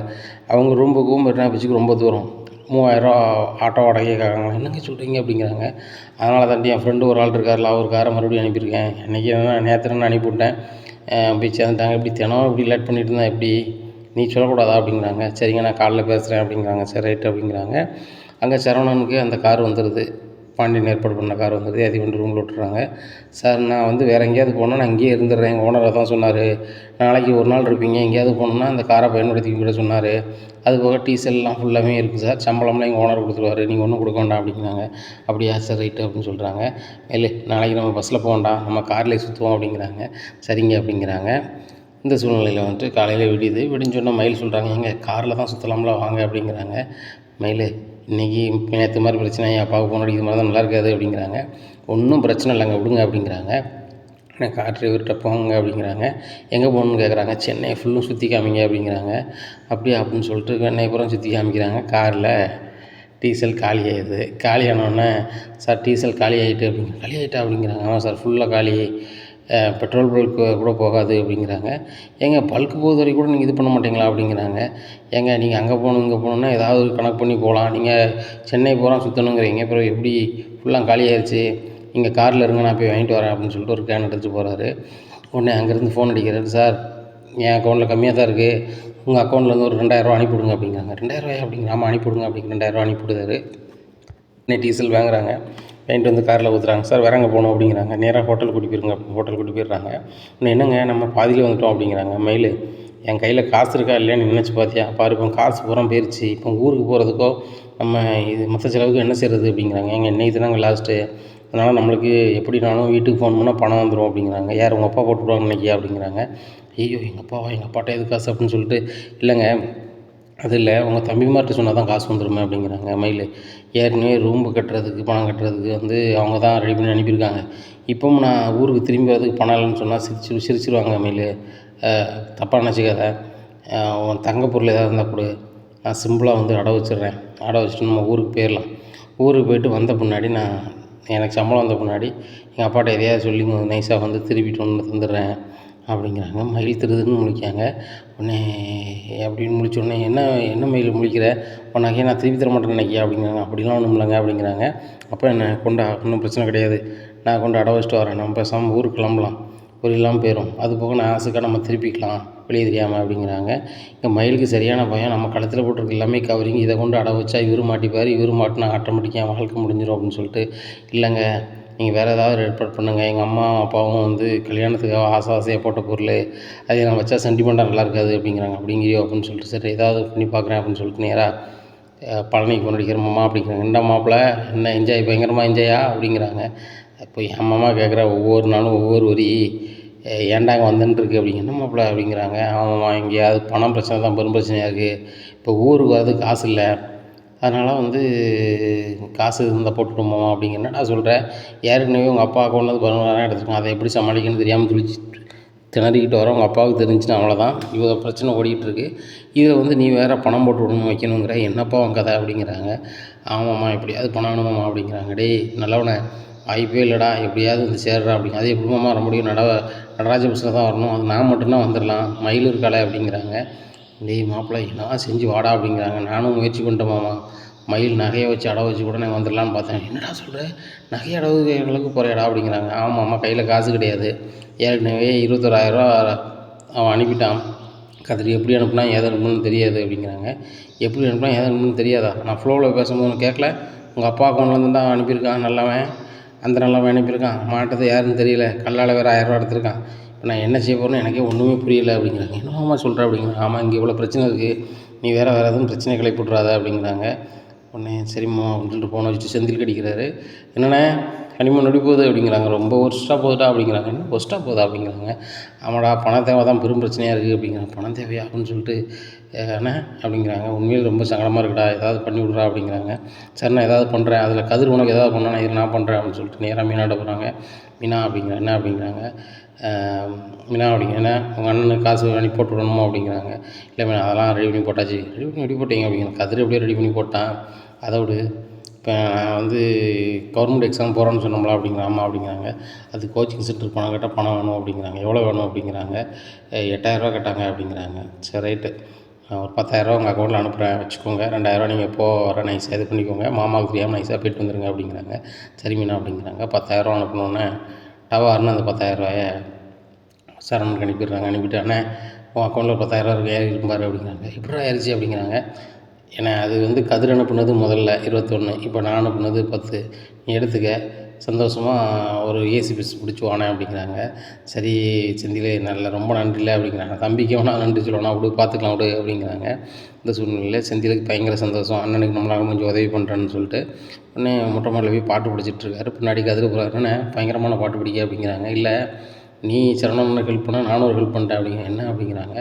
அவங்க ரூமுக்கும் மெரினா பீச்சுக்கு ரொம்ப தூரம், 3000 ஆட்டோ வாடகையே கேட்காங்களா. என்னங்க சொல்கிறீங்க அப்படிங்கிறாங்க. அதனால தாண்டி என் ஃப்ரெண்டு ஒரு ஆள் இருக்கார்ல, அவர் காரை மறுபடியும் அனுப்பியிருக்கேன். இன்றைக்கி நேற்று நான் அனுப்பிவிட்டேன், போய் சேர்ந்துட்டாங்க. இப்படி தினம் இப்படி லேட் பண்ணிட்டு இருந்தால் எப்படி, நீ சொல்லக்கூடாதா அப்படிங்கிறாங்க. சரிங்க நான் காலைல பேசுகிறேன் அப்படிங்கிறாங்க. சரி ரைட்டு அப்படிங்கிறாங்க. அங்கே சரவணனுக்கு அந்த கார் வந்துடுது, பாண்டியன் ஏற்பாடு பண்ண கார் வந்துடுது. ஏற்றி கொண்டு ரூமில் விட்டுறாங்க. சார் நான் வந்து வேறு எங்கேயாவது போனால் நான் இங்கேயே இருந்துடுறேன், எங்கள் ஓனர் தான் சொன்னார், நாளைக்கு ஒரு நாள் இருப்பீங்க, எங்கேயாவது போகணுன்னா அந்த காரை பயன்படுத்திக்கிட்ட சொன்னார், அதுபோக டீசல்லாம் ஃபுல்லாகவே இருக்குது சார், சம்பளம்லாம் எங்கள் ஓனர் கொடுத்துருவாரு, நீங்கள் ஒன்றும் கொடுக்க வேண்டாம் அப்படிங்கிறாங்க. அப்படியா சார் ரைட்டு அப்படின்னு சொல்கிறாங்க. இல்லை நாளைக்கு நம்ம பஸ்ஸில் போக வேண்டாம், நம்ம கார்லேயே சுற்றுவோம் அப்படிங்கிறாங்க. சரிங்க அப்படிங்கிறாங்க. இந்த சூழ்நிலையில் வந்துட்டு காலையில் விடிஞ்சோன்னா மயில் சொல்கிறாங்க, எங்க காரில் தான் சுற்றலாம்ல வாங்க அப்படிங்கிறாங்க. மயில் இன்றைக்கி நேற்று மாதிரி பிரச்சனை, என் அப்பாவுக்கு ஃபோன் அடிக்கிற மாதிரி தான் நல்லா இருக்காது அப்படிங்கிறாங்க. ஒன்றும் பிரச்சனை இல்லைங்க விடுங்க அப்படிங்கிறாங்க. கார் டிரைவர்கிட்ட போங்க அப்படிங்கிறாங்க. எங்கே போகணுன்னு கேட்குறாங்க. சென்னை ஃபுல்லும் சுற்றி காமிங்க அப்படிங்கிறாங்க. அப்படியா அப்படின்னு சொல்லிட்டு சென்னைப்புறம் சுற்றி காமிக்கிறாங்க. காரில் டீசல் காலி ஆகிடுது. காலி ஆனோடனே சார் டீசல் காலி ஆகிட்டு காலி ஆகிட்டா அப்படிங்கிறாங்க. ஆமாம் சார் ஃபுல்லாக காலி, பெட்ரோல் பல்க்கு கூட போகாது அப்படிங்கிறாங்க. ஏங்க பல்க்கு போகுது வரைக்கும் கூட நீங்கள் இது பண்ண மாட்டீங்களா அப்படிங்கிறாங்க. ஏங்க நீங்கள் அங்கே போகணும் இங்கே போகணுன்னா ஏதாவது ஒரு கணக்கு பண்ணி போகலாம், நீங்கள் சென்னை பூரா சுற்றணுங்கிறீங்க, அப்புறம் எப்படி ஃபுல்லாக காலி ஆயிடுச்சு, நீங்கள் காரில் இருங்க நான் போய் வாங்கிட்டு வரேன் அப்படின்னு சொல்லிட்டு ஒரு கேன் எடுத்துகிட்டு போகிறாரு. உடனே அங்கேருந்து ஃபோன் அடிக்கிறாரு. சார் என் அக்கௌண்ட்டில் கம்மியாக தான் இருக்குது, உங்கள் அக்கௌண்ட்லேருந்து ஒரு 2000 அனுப்பிவிடுங்க அப்படிங்கிறாங்க. 2000 அப்படிங்கிற ஆமாம் அனுப்பிவிடுங்க அப்படிங்கிற 2000 அனுப்பிவிடுறாரு. உடனே டீசல் வாங்குறாங்க, வாங்கிட்டு வந்து காரில் ஊற்றுறாங்க. சார் வேற எங்கே போகணும் அப்படிங்கிறாங்க. நேராக ஹோட்டல் கூட்டி போயிருங்க, ஹோட்டல் கூட்டி போயிடுறாங்க. இன்னும் என்னங்க நம்ம பாதியில் வந்துட்டோம் அப்படிங்கிறாங்க. மயில் என் கையில் காசு இருக்கா இல்லையான்னு நினச்சி பார்த்தியா, பாரு இப்போ காசு பூரா போயிடுச்சு, இப்போ ஊருக்கு போகிறதுக்கோ நம்ம இது மற்ற செலவுக்கு என்ன செய்கிறது அப்படிங்கிறாங்க. எங்கள் இன்றைக்கி தானங்க லாஸ்ட்டு, அதனால் நம்மளுக்கு எப்படினாலும் வீட்டுக்கு ஃபோன் பண்ணால் பணம் வந்துடும் அப்படிங்கிறாங்க. யார் உங்கள் அப்பா போட்டுவிடுவாங்க நினைக்கியா அப்படிங்கிறாங்க. ஐயோ எங்கள் அப்பாவா, எங்கள் அப்பாட்ட எது காசு அப்படின்னு சொல்லிட்டு, இல்லைங்க அது இல்லை உங்கள் தம்பிமார்கிட்ட சொன்னால் தான் காசு வந்துடுமே அப்படிங்கிறாங்க மயில். ஏற்கனவே ரூம் கட்டுறதுக்கு பணம் கட்டுறதுக்கு வந்து அவங்க தான் ரெடி பண்ணி அனுப்பியிருக்காங்க. இப்பவும் நான் ஊருக்கு திரும்பி வரதுக்கு பணம் இல்லைன்னு சொன்னால் சிரிச்சிருவாங்க மயில். தப்பாக நினச்சிக்காத, உன் தங்க பொருள் ஏதாவது இருந்தால் கொடு, நான் சிம்பிளாக வந்து அடை வச்சிடுறேன். அடை வச்சுட்டு நம்ம ஊருக்கு போயிடலாம். ஊருக்கு போயிட்டு வந்த பின்னாடி நான் எனக்கு சம்பளம் வந்த பின்னாடி எங்கள் அப்பாட்ட எதையாவது சொல்லி நைஸாக வந்து திருப்பிட்டு வந்து தந்துடுறேன் அப்படிங்கிறாங்க. மயில் திருதுன்னு முழிக்காங்க. உடனே அப்படின்னு முழிச்சோடனே என்ன என்ன மயில் முழிக்கிற, உன் நகையை நான் திருப்பி தர மாட்டேன்னு நினைக்கியா அப்படிங்கிறாங்க. அப்படிலாம் ஒன்றும் இல்லைங்க அப்படிங்கிறாங்க. அப்போ என்ன கொண்டா, ஒன்றும் பிரச்சனை கிடையாது, நான் கொண்டு அடை வச்சுட்டு வரேன், நம்ம பேசாமல் ஊருக்கு கிளம்பலாம், ஒரு இல்லாமல் போயிடும், அது போக நான் ஆசைக்காக நம்ம திருப்பிக்கலாம் வெளியே தெரியாமல் அப்படிங்கிறாங்க. இங்கே மயிலுக்கு சரியான பயம், நம்ம கழுத்தில் போட்டிருக்க எல்லாமே கவரிங், இதை கொண்டு அடை வச்சா இவரு மாட்டிப்பார், இவரு மாட்டினா ஆட்டோமேட்டிக்காக என் வாழ்க்கை முடிஞ்சிடும் அப்படின்னு சொல்லிட்டு, இல்லைங்க நீங்கள் வேறு ஏதாவது ஏற்பாடு பண்ணுங்கள், எங்கள் அம்மா அப்பாவும் வந்து கல்யாணத்துக்காக ஆசையாக போட்ட பொருள், அதை நான் வச்சா சென்டிமெண்ட்டாக நல்லா இருக்காது அப்படிங்கிறாங்க. அப்படிங்கிறியோ அப்படின்னு சொல்லிட்டு, சரி ஏதாவது பண்ணி பார்க்குறேன் அப்படின்னு சொல்லிட்டு நேராக பழனிக்கு ஃபோன் அடிக்கிற மாமா அப்படிங்கிறாங்க. என்ன மாப்பிள்ளை, என்ன என்ஜாய், பயங்கரமாக என்ஜாயா அப்படிங்கிறாங்க. அப்போ என் மாமா கேட்குற ஒவ்வொரு நாளும் ஒவ்வொரு வரி, ஏன்டா இங்கே வந்துன்ட்டுருக்கு அப்படிங்க. என்ன மாப்பிள்ளை அப்படிங்கிறாங்க. ஆமாம்மா, எங்கேயாவது பணம் பிரச்சனை தான் பெரும் பிரச்சனையாக இருக்குது, இப்போ ஊருக்கு வரதுக்கு காசு இல்லை, அதனால் வந்து காசு இருந்தால் போட்டுவிட்டு மாமா அப்படிங்க. என்னடா சொல்கிற, ஏற்கனவே உங்கள் அப்பா அக்கௌண்ட்லேருந்து 11,000 எடுத்துருக்கோம், அதை எப்படி சமாளிக்கணும்னு தெரியாமல் திணறிக்கிட்டு வரோம், உங்கள் அப்பாவுக்கு தெரிஞ்சுன்னா அவ்வளோதான், இவ்வளோ பிரச்சனை ஓடிக்கிட்டுருக்கு, இதில் வந்து நீ வேறு பணம் போட்டு விடணும் வைக்கணுங்கிற, என்னப்பா உன் கதை அப்படிங்கிறாங்க. ஆமாம்மா எப்படியாவது பணம் வேணுமாம்மா அப்படிங்கிறாங்க. டேய் நல்லவனே, வாய்ப்பே இல்லைடா, எப்படியாவது வந்து சேர்றா அப்படிங்க. அது எப்படி மாமா வர முடியும், நடராஜ பஸ்ஸில் தான் வரணும், அது நான் மட்டும்தான் வந்துடலாம், மயில் இருக்காளே அப்படிங்கிறாங்க. டேய் மாப்பிள்ளை என்னவா செஞ்சு வாடா அப்படிங்கிறாங்க. நானும் முயற்சி பண்ணிட்டேன் மாமா, மயில் நகையை வச்சு அடை வச்சு கூட நான் வந்துடலான்னு பார்த்தேன். என்னடா சொல்கிற, நகை அடவுகளுக்கு போகிறேடா அப்படிங்கிறாங்க. ஆமாம்மா, கையில் காசு கிடையாது, ஏற்கனவே 21,000 அவன் அனுப்பிட்டான், கதிரி எப்படி அனுப்புனா ஏது அனுப்பணும்னு தெரியாது அப்படிங்கிறாங்க. எப்படி அனுப்புனா ஏது அனுப்பணும்னு தெரியாதா, நான் ஃப்ளோவில் பேசும்போது கேட்கல, உங்கள் அப்பா அக்கௌண்ட்லேருந்து தான் அனுப்பியிருக்கான் நல்லவன், அந்த நல்லவன் அனுப்பியிருக்கான், மாட்டது யாருன்னு தெரியல, கல்லால் வேறு 1000 எடுத்திருக்கான், இப்போ நான் என்ன செய்ய போகிறேன்னு எனக்கே ஒன்றுமே புரியல அப்படிங்கிறாங்க. என்னமாம்மா சொல்கிற அப்படிங்கிறாங்க. ஆமாம், இங்கே இவ்வளோ பிரச்சனை இருக்குது, நீ வேறு எதுவும் பிரச்சனை கிளப்பி விட்றாத அப்படிங்கிறாங்க. உடனே சரிம்மா அப்படின்னு சொல்லிட்டு ஃபோனை வச்சுட்டு செந்தில் கடிக்கிறாரு. என்னண்ணே ஹனிமூன் எப்படி போகுது அப்படிங்கிறாங்க. ரொம்ப ஒர்ஸ்ட்டாக போகுதா அப்படிங்கிறாங்க. என்ன ஒர்ஸ்ட்டாக போகுதா அப்படிங்கிறாங்க. ஆமாடா, பண தேவை தான் பெரும் பிரச்சனையாக இருக்குது அப்படிங்கிறாங்க. பணம் தேவையா அப்படின்னு சொல்லிட்டு அண்ணே அப்படிங்கிறாங்க. உண்மையில் ரொம்ப சங்கடமாக இருக்குடா, ஏதாவது பண்ணி விட்றா அப்படிங்கிறாங்க. சரி நான் ஏதாவது பண்ணுறேன், அதில் கதிர் உனக்கு ஏதாவது பண்ணானா இதில் நான் பண்ணுறேன் அப்படின்னு சொல்லிட்டு நேராக மீனாட்ட போகிறாங்க. மீனா அப்படிங்கிறாங்க. என்ன அப்படிங்கிறாங்க. மீனா அப்படிங்க, என்ன உங்கள் அண்ணனுக்கு காசு அனுப்பி போட்டு விடணுமா அப்படிங்கிறாங்க. இல்லை மீனா அதெல்லாம் ரெடி பண்ணி போட்டாச்சு. ரெடி போட்டீங்க அப்படிங்கிறாங்க. கதிர் எப்படியோ ரெடி பண்ணி போட்டான், அதை விடு, இப்போ நான் வந்து கவர்மெண்ட் எக்ஸாம் போகிறேன்னு சொன்னோம்ல அப்படிங்கிற. ஆமாம் அப்படிங்கிறாங்க. அது கோச்சிங் சென்டருக்கு பணம் கேட்டால் பணம் வேணும் அப்படிங்கிறாங்க. எவ்வளோ வேணும் அப்படிங்கிறாங்க. 8,000 கேட்டாங்க அப்படிங்கிறாங்க. சரி ரைட்டு, ஒரு 10,000 உங்கள் அக்கௌண்ட்டில் அனுப்புகிறேன் வச்சுக்கோங்க, 2,000 நீங்கள் வர நைஸாக இது பண்ணிக்கோங்க, மாமாவுக்கு தெரியாமல் நைஸாக போய்ட்டு வந்துடுங்க அப்படிங்கிறாங்க. சரி மீனா அப்படிங்கிறாங்க. 10,000 அனுப்பினோன்னே டவார்னு அந்த 10,000 சரவணனுக்கு அனுப்பிடுறாங்க. அனுப்பிட்டு அண்ணே உன் அக்கௌண்ட்டில் 10,000 இருக்குது, ஏறி இருக்கும் பாரு அப்படிங்கிறாங்க. எப்படிடா ஏறிச்சு அப்படிங்கிறாங்க. ஏன்னா அது வந்து கதிர் அனுப்புனது முதல்ல 21, இப்போ நான் அனுப்புனது 10, நீ எடுத்துக்க, சந்தோஷமாக ஒரு ஏசி பஸ் பிடிச்சி வானேன் அப்படிங்கிறாங்க. சரி செந்தில் நல்ல ரொம்ப நன்றில்லை அப்படிங்கிறாங்க. தம்பிக்கு வேணா நன்றி சொல்லணும், விடு பார்த்துக்கலாம் விடு அப்படிங்கிறாங்க. இந்த சூழ்நிலையில் செந்திலுக்கு பயங்கர சந்தோஷம், அண்ணனுக்கு நம்மளால் கொஞ்சம் உதவி பண்ணுறேன்னு சொல்லிட்டு உடனே மொட்டை மாடியில் போய் பாட்டு படிச்சிட்ருக்காரு. பின்னாடி கதிர் போகிறாருன்னு பயங்கரமான பாட்டு பிடிக்க அப்படிங்கிறாங்க. இல்லை நீ சரவணனுக்கு ஹெல்ப் பண்ண, நானும் ஒரு ஹெல்ப் பண்ணிட்டேன் அப்படிங்க. என்ன அப்படிங்கிறாங்க.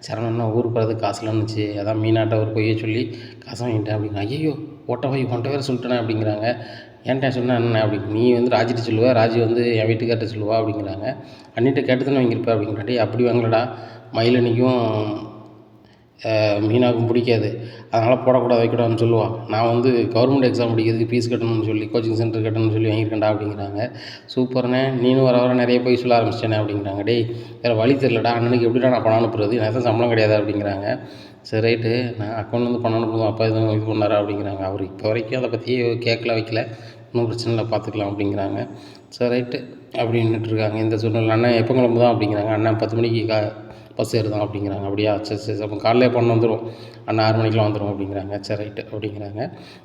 சரவணன்னா ஊருக்கு வரதுக்கு காசு இல்லைன்னுச்சு, அதான் மீனாட்ட ஒரு பொய்யை சொல்லி காசு வாங்கிட்டேன் அப்படிங்க. ஐயோ ஓட்ட போய் கொண்ட வேறு சொல்லிட்டேனே அப்படிங்கிறாங்க. ஏன்டா சொன்ன என்ன அப்படி, நீ வந்து ராஜிட்ட சொல்லுவா, ராஜி வந்து என் வீட்டுக்கார்ட்ட சொல்லுவா அப்படிங்கிறாங்க. அண்ணிட்ட கேட்டு தானே வாங்கியிருப்பேன் அப்படிங்கிறாட்டி. அப்படி வாங்கலடா, மயிலனிக்கும் மீனாவுக்கும் பிடிக்காது, அதனால் போடக்கூடாது வைக்கக்கூடாதுன்னு சொல்லுவாள், நான் வந்து கவர்மெண்ட் எக்ஸாம் படிக்கிறதுக்கு ஃபீஸ் கட்டணும்னு சொல்லி கோச்சிங் சென்டர் கட்டணும்னு சொல்லி வாங்கியிருக்கேன்டா அப்படிங்கிறாங்க. சூப்பர்ண்ணே, நீனும் வர வர நிறைய போய் சொல்ல ஆரம்பிச்சிட்டேனே அப்படிங்கிறாங்க. டேய் வேறு வழி தெரிலடா, அண்ணனுக்கு எப்படிடா நான் பணம் அனுப்புறது, எனக்கு தான் சம்பளம் கிடையாது அப்படிங்கிறாங்க. சரி ரைட்டு, நான் அக்கௌண்ட்லேருந்து பணம் அனுப்புவோம், அப்பா எதுவும் இது பண்ணாரா அப்படிங்கிறாங்க. அவர் இப்போ வரைக்கும் அதை பற்றி கேட்கல வைக்கல, ஒன்றும் பிரச்சனை இல்லை பார்த்துக்கலாம் அப்படிங்கிறாங்க. சரி ரைட்டு அப்படின்னுட்டுருக்காங்க. இந்த சூழ்நிலை அண்ணன் எப்போ கிளம்புதான் அப்படிங்கிறாங்க. அண்ணன் 10 மணிக்கு பஸ் ஏறுதான் அப்படிங்கிறாங்க. அப்படியா சரி சரி, அப்போ காலையிலே பண்ண வந்துடும், அண்ணன் 6 மணிக்கெலாம் வந்துடும் அப்படிங்கிறாங்க. சரி ரைட்டு அப்படிங்கிறாங்க.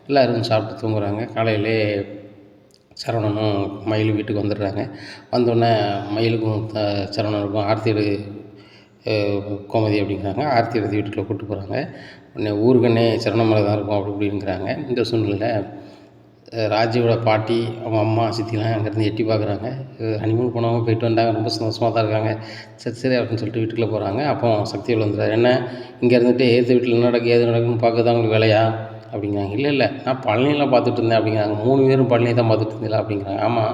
எல்லோரும் சாப்பிட்டு தூங்குறாங்க. காலையிலே சரவணனும் மயில் வீட்டுக்கு வந்துடுறாங்க. வந்தோடனே மயிலுக்கும் சரவணனுக்கும் ஆர்த்தி எடு கோமதி அப்படிங்கிறாங்க. ஆர்த்தி எடுத்து வீட்டுக்குள்ளே கூப்பிட்டு போகிறாங்க. உடனே ஊருக்கண்ணே சரவண மலை தான் இருக்கும் அப்படி இப்படிங்கிறாங்க. இந்த சூழ்நிலையில் ராஜியோட பாட்டி, அவங்க அம்மா, சித்திலாம் அங்கேருந்து எட்டி பார்க்குறாங்க. ஹனிமூன் போனவங்க போயிட்டு வந்தாங்க, ரொம்ப சந்தோஷமா தான் இருக்காங்க. சரி சரி அப்படின்னு சொல்லிட்டு வீட்டுக்குள்ளே போகிறாங்க. அப்போ சக்திவேல் வந்துடுறாரு. என்ன இங்கே இருந்துட்டு எதிர்த்த வீட்டில் என்ன நடக்குது ஏது நடக்குதுன்னு பார்க்க தான் உங்களுக்கு வேலையா அப்படிங்கிறாங்க. இல்லை இல்லை நான் பழனியில் பார்த்துட்டு இருந்தேன் அப்படிங்கிறாங்க. 3 பேரும் பழனியை தான் பார்த்துட்டு இருந்தீங்களா அப்படிங்கிறாங்க. ஆமாம்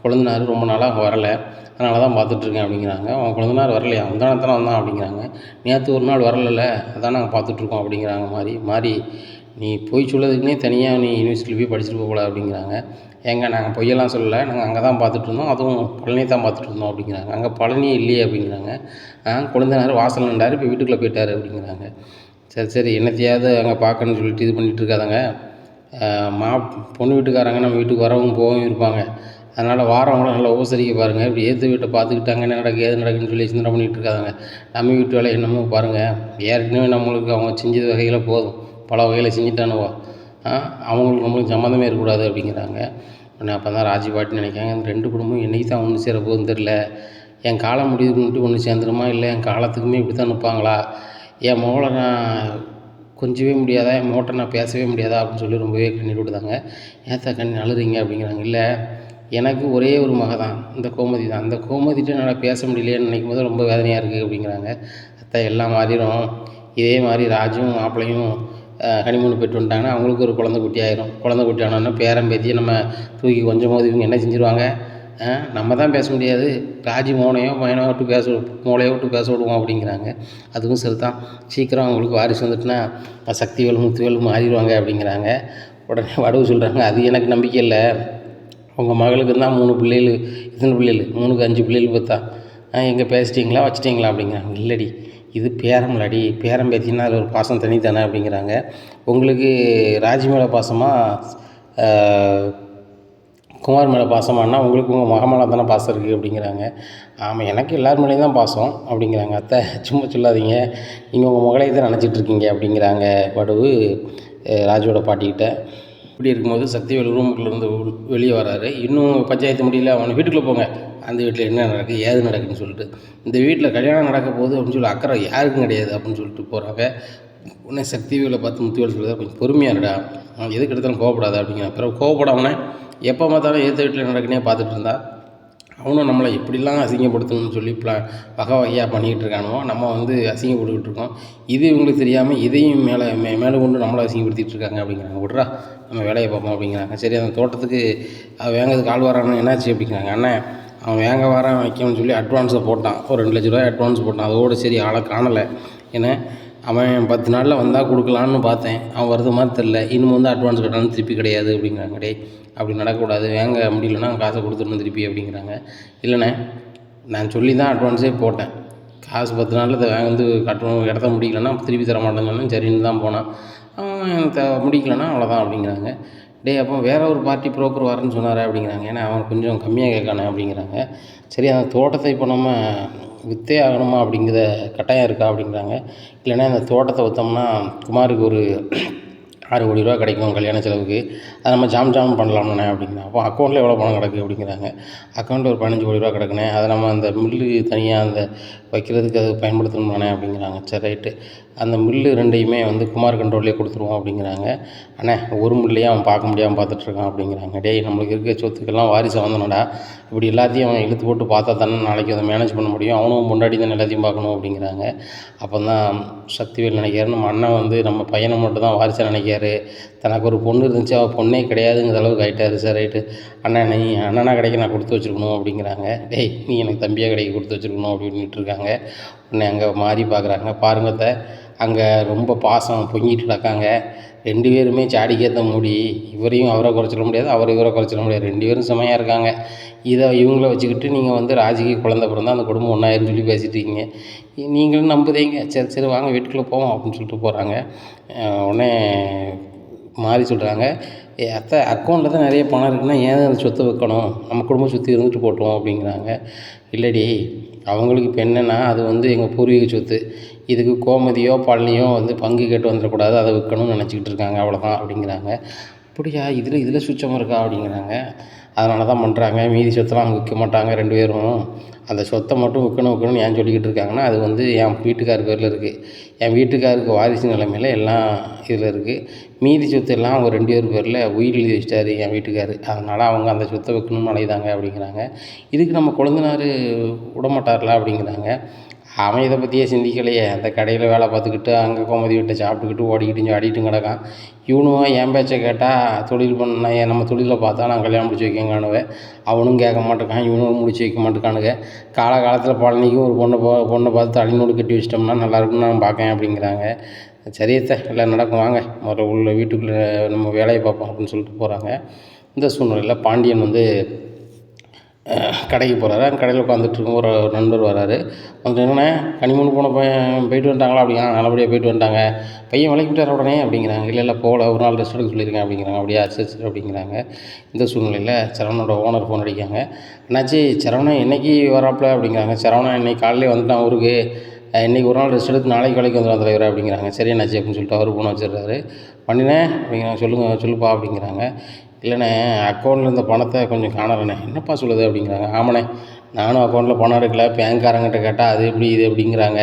கொழுந்தனார் ரொம்ப நாளாக அங்கே வரலை, அதனால தான் பார்த்துட்ருக்கேன் அப்படிங்கிறாங்க. அவன் கொழுந்தனார் வரலையா? முந்தானத்தானே வந்தான் அப்படிங்கிறாங்க. நேற்று ஒரு நாள் வரலைல்ல, அதான் நாங்கள் பார்த்துட்ருக்கோம் அப்படிங்கிறாங்க. மாறி நீ பொய் சொல்லதுக்குன்னே தனியாக நீ யூனிவர்சிட்டியில் போய் படிச்சுட்டு போகல அப்படிங்கிறாங்க. ஏங்க நாங்கள் பொய்யெல்லாம் சொல்லலை, நாங்கள் அங்கே தான் பார்த்துட்ருந்தோம், அதுவும் பழனி தான் பார்த்துட்ருந்தோம் அப்படிங்கிறாங்க. அங்கே பழனி இல்லையே அப்படிங்கிறாங்க. கொழுந்தனார் வாசல் நின்றார், இப்போ வீட்டுக்குள்ளே போயிட்டார் அப்படிங்கிறாங்க. சரி சரி என்னத்தையாவது அங்கே பார்க்கணுன்னு சொல்லிட்டு இது பண்ணிகிட்டு இருக்காதாங்க. பொண்ணு வீட்டுக்காரங்க நம்ம வீட்டுக்கு வரவும் போகவும் இருப்பாங்க, அதனால் வாரவங்களும் நல்லா உபசரிக்க பாருங்கள். இப்படி ஏற்று வீட்டை பார்த்துக்கிட்டாங்க என்ன நடக்குது ஏது நடக்குதுன்னு சொல்லி சிந்தனை பண்ணிகிட்டு இருக்காதாங்க. நம்ம வீட்டு வேலை என்னமோ பாருங்கள், ஏற்கனவே நம்மளுக்கு அவங்க செஞ்சது வகையில் போதும், பல வகையில் செஞ்சுட்டானுவோ, அவங்களுக்கு நம்மளுக்கு சம்மந்தமே இருக்கக்கூடாது அப்படிங்கிறாங்க. உடனே அப்போ தான் ராஜி பாட்டி நினைக்காங்க, இந்த 2 குடும்பம் என்றைக்கு தான் ஒன்று சேர போகுதுன்னு தெரில, என் காலம் முடிவுன்ட்டு ஒன்று சேர்ந்துருமா, இல்லை என் காலத்துக்குமே இப்படி தான் நிற்பாங்களா, என் மோளை நான் கொஞ்சவே முடியாதா, என் மோட்டை நான் பேசவே முடியாதா அப்படின்னு சொல்லி ரொம்பவே கண்ணீர் விடுதாங்க. ஏத்தா கண்ணீர் அழுறீங்க அப்படிங்கிறாங்க. இல்லை எனக்கு ஒரே ஒரு மக தான், இந்த கோமதி தான், அந்த கோமதிட்ட என்னால் பேச முடியலையேன்னு நினைக்கும் போது ரொம்ப வேதனையாக இருக்குது அப்படிங்கிறாங்க. அத்தை எல்லாம் மாறிடும், இதே மாதிரி ராஜும் மாப்பிள்ளையும் ஹனிமூன் போய்ட்டு வந்துட்டாங்கன்னா அவங்களுக்கு ஒரு குழந்தை குட்டி ஆயிரும். குழந்தை குட்டி ஆனோன்னா பேரன் பேத்தியை நம்ம தூக்கி கொஞ்சம் போது இவங்க என்ன செஞ்சுருவாங்க, நம்ம தான் பேச முடியாது, ராஜி மோனையோ பையனோ விட்டு மூளையோ விட்டு பேச விடுவோம் அப்படிங்கிறாங்க. அதுவும் சரி தான், சீக்கிரம் அவங்களுக்கு வாரிசு வந்துட்டுனா சக்திவேல் முத்துவேல் மாறிடுவாங்க அப்படிங்கிறாங்க. உடனே வடவு சொல்கிறாங்க, அது எனக்கு நம்பிக்கை இல்லை, உங்கள் மகளுக்கு தான் 3 பிள்ளைகள், இத்தனை பிள்ளைகள் 3க்கு 5 பிள்ளைகள் பார்த்தா எங்கே பேசிட்டிங்களா வச்சிட்டிங்களா அப்படிங்கிறாங்க. இல்லடி இது பேரம்லடி, பேரம் பேத்தின்னா அது ஒரு பாசம் தனி தானே அப்படிங்கிறாங்க. உங்களுக்கு ராஜி மேலே பாசமா குமார் மேலே பாசமானா உங்களுக்கு உங்கள் மக மேலே தானே பாசம் இருக்குது அப்படிங்கிறாங்க. ஆமாம் எனக்கு எல்லார் மேலேயும் தான் பாசம் அப்படிங்கிறாங்க. அத்தை சும்மா சொல்லாதீங்க, நீங்கள் உங்கள் மகளையை தான் நினச்சிட்ருக்கீங்க அப்படிங்கிறாங்க வடுவு ராஜுவோட பாட்டிக்கிட்ட. இப்படி இருக்கும்போது சக்திவேல் ரூமுக்குள்ளேருந்து வெளியே வராரு. இன்னும் பஞ்சாயத்து முடியல, அவனை வீட்டுக்குள்ளே போங்க, அந்த வீட்டில் என்ன நடக்குது ஏது நடக்குதுன்னு சொல்லிட்டு, இந்த வீட்டில் கல்யாணம் நடக்க போகுது அப்படின்னு சொல்லி அக்கறை யாருக்கும் கிடையாது அப்படின்னு சொல்லிட்டு போகிறாங்க. உடனே சக்திவேலை பார்த்து முத்துவேல் சொல்லுதா, கொஞ்சம் பொறுமையாக இருடா, எதுக்கு எடுத்தாலும் கோவப்படாத அப்படிங்கிறான். பிறகு கோவப்படாமனே எப்போ பார்த்தாலும் ஏற்ற வீட்டில் நடக்குன்னே பார்த்துட்டு இருந்தா, அவனும் நம்மளை எப்படிலாம் அசிங்கப்படுத்தணும்னு சொல்லி வகை வகையாக பண்ணிக்கிட்டு இருக்கானோ, நம்ம வந்து அசிங்கப்பட்டுக்கிட்டு இருக்கோம், இது இவங்களுக்கு தெரியாமல் இதையும் மேலே கொண்டு நம்மளை அசிங்கப்படுத்திகிட்டு இருக்காங்க அப்படிங்கிறாங்க. விட்றா நம்ம வேலையை பார்ப்போம் அப்படிங்கிறாங்க. சரி அந்த தோட்டத்துக்கு வேங்கிறதுக்கு ஆள் வரான்னு என்னாச்சு அப்படிங்கிறாங்க. அண்ணன் அவன் வேங்க வரான் வைக்கணும்னு சொல்லி அட்வான்ஸை போட்டான், ஒரு 2 லட்ச ரூபாய் அட்வான்ஸ் போட்டான், அதோடு சரி ஆளை காணலை, ஏன்னா அவன் 10 நாளில் வந்தால் கொடுக்கலான்னு பார்த்தேன், அவன் வருது மாதிரி தெரில, இன்னும் வந்து அட்வான்ஸ் கட்டாலும் திருப்பி கிடையாது அப்படிங்கிறாங்க. டே அப்படி நடக்கக்கூடாது, வேங்க முடியலன்னா காசை கொடுத்துடணும் திருப்பி அப்படிங்கிறாங்க. இல்லைண்ணே நான் சொல்லி தான் அட்வான்ஸே போட்டேன், காசு 10 நாளில் இதை வந்து கட்டணும், இடத்த முடிக்கலன்னா திருப்பி தர மாட்டேன்னு சொன்னேன், சரின்னு தான் போனான், அவன் முடிக்கலன்னா அவ்வளோதான் அப்படிங்கிறாங்க. டே அப்போ வேறு ஒரு பார்ட்டி ப்ரோக்கர் வரேன்னு சொன்னார் அப்படிங்கிறாங்க. ஏன்னா அவன் கொஞ்சம் கம்மியாக கேட்கானே அப்படிங்கிறாங்க. சரி அந்த தோட்டத்தை இப்போ நம்ம விற்றே ஆகணுமா அப்படிங்கிற கட்டாயம் இருக்கா அப்படிங்கிறாங்க. இல்லைன்னா இந்த தோட்டத்தை விற்றோம்னா குமாருக்கு ஒரு 6 கோடி ரூபா கிடைக்கும் கல்யாண செலவுக்கு, அதை நம்ம ஜாம் பண்ணலாம்ண்ணே அப்படிங்கிறாங்க. அப்போ அக்கௌண்ட்டில் எவ்வளோ பணம் கிடக்கு அப்படிங்கிறாங்க. அக்கௌண்ட்டில் ஒரு 15 கோடி ரூபா கிடக்குண்ணே, அதை நம்ம அந்த மில்லு தனியாக அந்த வைக்கிறதுக்கு அது பயன்படுத்தணுமாண்ணே அப்படிங்கிறாங்க. சரி ரைட்டு, அந்த மில்லு 2யுமே வந்து குமார் கண்ட்ரோல்லே கொடுத்துருவோம் அப்படிங்கிறாங்க. அண்ணே ஒரு மில்லையே அவன் பார்க்க முடியாமல் பார்த்துட்ருக்கான் அப்படிங்கிறாங்க. டேய் நம்மளுக்கு இருக்க சொத்துக்கெல்லாம் வாரிசை வந்தனடா, இப்படி எல்லாத்தையும் அவன் இழுத்து போட்டு பார்த்தா தானே நாளைக்கு அதை மேனேஜ் பண்ண முடியும், அவனும் பொண்டாடி தான் எல்லாத்தையும் பார்க்கணும் அப்படிங்கிறாங்க. அப்போ தான் சக்திவேல் நினைக்கிறார், நம்ம அண்ணன் வந்து நம்ம பையனை மட்டும் தான் வாரிசை நினைக்காரு, தனக்கு ஒரு பொண்ணு இருந்துச்சு அவள் பொண்ணே கிடையாதுங்கிற அளவுக்கு ஆகிட்டாரு. சார் ரைட்டு அண்ணன், நீ அண்ணனா கிடைக்க நான் கொடுத்து வச்சுருக்கணும் அப்படிங்கிறாங்க. டேய் நீ எனக்கு தம்பியாக கிடைக்க கொடுத்து வச்சுருக்கணும் அப்படின்ட்டு இருக்காங்க. உடனே அங்கே மாறி பார்க்குறாங்க. பாருங்கத்த அங்கே ரொம்ப பாசம் பொங்கிட்டு கிடக்காங்க, 2 பேருமே சாடிக்கேற்ற மூடி, இவரையும் அவரை குறைச்சிட முடியாது, அவர் இவரை குறைச்சிட முடியாது, 2 பேரும் செமையாக இருக்காங்க. இதை இவங்கள வச்சுக்கிட்டு நீங்கள் வந்து ராஜிக்கு குழந்த பிறந்தா அந்த குடும்பம் ஒன்றாயிருன்னு சொல்லி பேசிகிட்டு இருக்கீங்க, நீங்களும் நம்புதீங்க, சரி சரி வாங்க வீட்டுக்குள்ளே போவோம் அப்படின்னு சொல்லிட்டு போகிறாங்க. உடனே மாறி சொல்கிறாங்க, அத்தை அக்கௌண்ட்டில் தான் நிறைய பணம் இருக்குன்னா ஏன் அந்த சொத்தை வைக்கணும், நம்ம குடும்பம் சுற்றி இருந்துட்டு போட்டோம் அப்படிங்கிறாங்க. இல்லடி அவங்களுக்கு இப்போ என்னென்னா அது வந்து எங்கள் பூர்வீக சொத்து, இதுக்கு கோமதியோ பழனியோ வந்து பங்கு கேட்டு வந்துடக்கூடாது, அதை விற்கணும்னு நினச்சிக்கிட்டு இருக்காங்க, அவ்வளோதான் அப்படிங்கிறாங்க. அப்படியா இதில் சுச்சமாக இருக்கா அப்படிங்கிறாங்க. அதனால தான் பண்ணுறாங்க. மீதி சொத்தெல்லாம் அவங்க விற்க மாட்டாங்க 2 பேரும். அந்த சொத்தை மட்டும் விற்கணும்னு ஏன் சொல்லிக்கிட்டு இருக்காங்கன்னா, அது வந்து என் வீட்டுக்கார் பேரில் இருக்குது. என் வீட்டுக்காருக்கு வாரிசு நிலைமையில எல்லாம் இதில் இருக்குது. மீதி சொத்து எல்லாம் அவங்க 2 பேர் பேரில் உயில் எழுதி வச்சிட்டாரு என் வீட்டுக்காரு. அதனால் அவங்க அந்த சொத்தை விற்கணும்னு அலையுதாங்க அப்படிங்கிறாங்க. இதுக்கு நம்ம கொழுந்தனார் விடமாட்டார்ல அப்படிங்கிறாங்க. அவன் இதை பற்றியே சிந்திக்கலையே. அந்த கடையில் வேலை பார்த்துக்கிட்டு அங்கே கோமதி வீட்டை சாப்பிட்டுக்கிட்டு ஓடிக்கிட்டு ஆடிட்டும் கிடக்கான். இவனும் என் பேச்சை கேட்டால் தொழில் பண்ண நம்ம தொழிலை பார்த்தா நான் கல்யாணம் முடிச்சு வைக்கங்கானுவேன். அவனும் கேட்க மாட்டேக்கான், இவனும் முடிச்சு வைக்க மாட்டேக்கானுங்க. காலகாலத்தில் பழனிக்கும் ஒரு பொண்ணை பார்த்து தலிநூறு கட்டி வச்சிட்டோம்னா நல்லாயிருக்குன்னு நான் பார்க்கேன் அப்படிங்கிறாங்க. சரியத்த எல்லாம் நடக்கும், வாங்க முதல்ல உள்ள வீட்டுக்குள்ளே நம்ம வேலையை பார்ப்போம் அப்படின்னு சொல்லிட்டு போகிறாங்க. இந்த சூழ்நிலையில் பாண்டியன் வந்து கடைக்கு போகிறாரு. அங்கே கடையில் உட்காந்துட்ருக்கும் ஒரு நண்பர் வராரு. வந்து என்னண்ணே கனிமூணு போன பையன் போயிட்டு வந்துட்டாங்களா அப்படிங்க. நல்லபடியாக போயிட்டு வந்துட்டாங்க. பையன் வேலைக்கு போயிட்டார் உடனே அப்படிங்கிறாங்க. இல்லை போகல, ஒரு நாள் ரெஸ்ட் எடுக்க சொல்லியிருக்கேன் அப்படிங்கிறாங்க. அப்படியா சரி அப்படிங்கிறாங்க. இந்த சூழ்நிலையில் சரவணனோட ஓனர் ஃபோன் அடிக்காங்க. என்னாச்சு சரவணன் என்னைக்கு வராப்புல அப்படிங்கிறாங்க. சரவணன் இன்னைக்கு காலையிலே வந்துட்டான் ஊருக்கு. இன்றைக்கி ஒரு நாள் ரெஸ்ட் எடுத்து நாளைக்கு வேலைக்கு வந்துடும் தலைவர் அப்படிங்கிறாங்க. சரி என்னாச்சு அப்படின்னு சொல்லிட்டு அவர் ஃபோனை வச்சிடுறாரு. பண்ணினேன் அப்படிங்கிறாங்க. சொல்லுப்பா அப்படிங்கிறாங்க. இல்லைண்ணே அக்கௌண்ட்டில் இருந்த பணத்தை கொஞ்சம் காணலைண்ணே. என்னப்பா சொல்லுது அப்படிங்கிறாங்க. ஆமாண்ணே நானும் அக்கௌண்ட்டில் பணம் எடுக்கல, பேங்க்காரங்கிட்ட கேட்டால் அது எப்படி இது அப்படிங்கிறாங்க.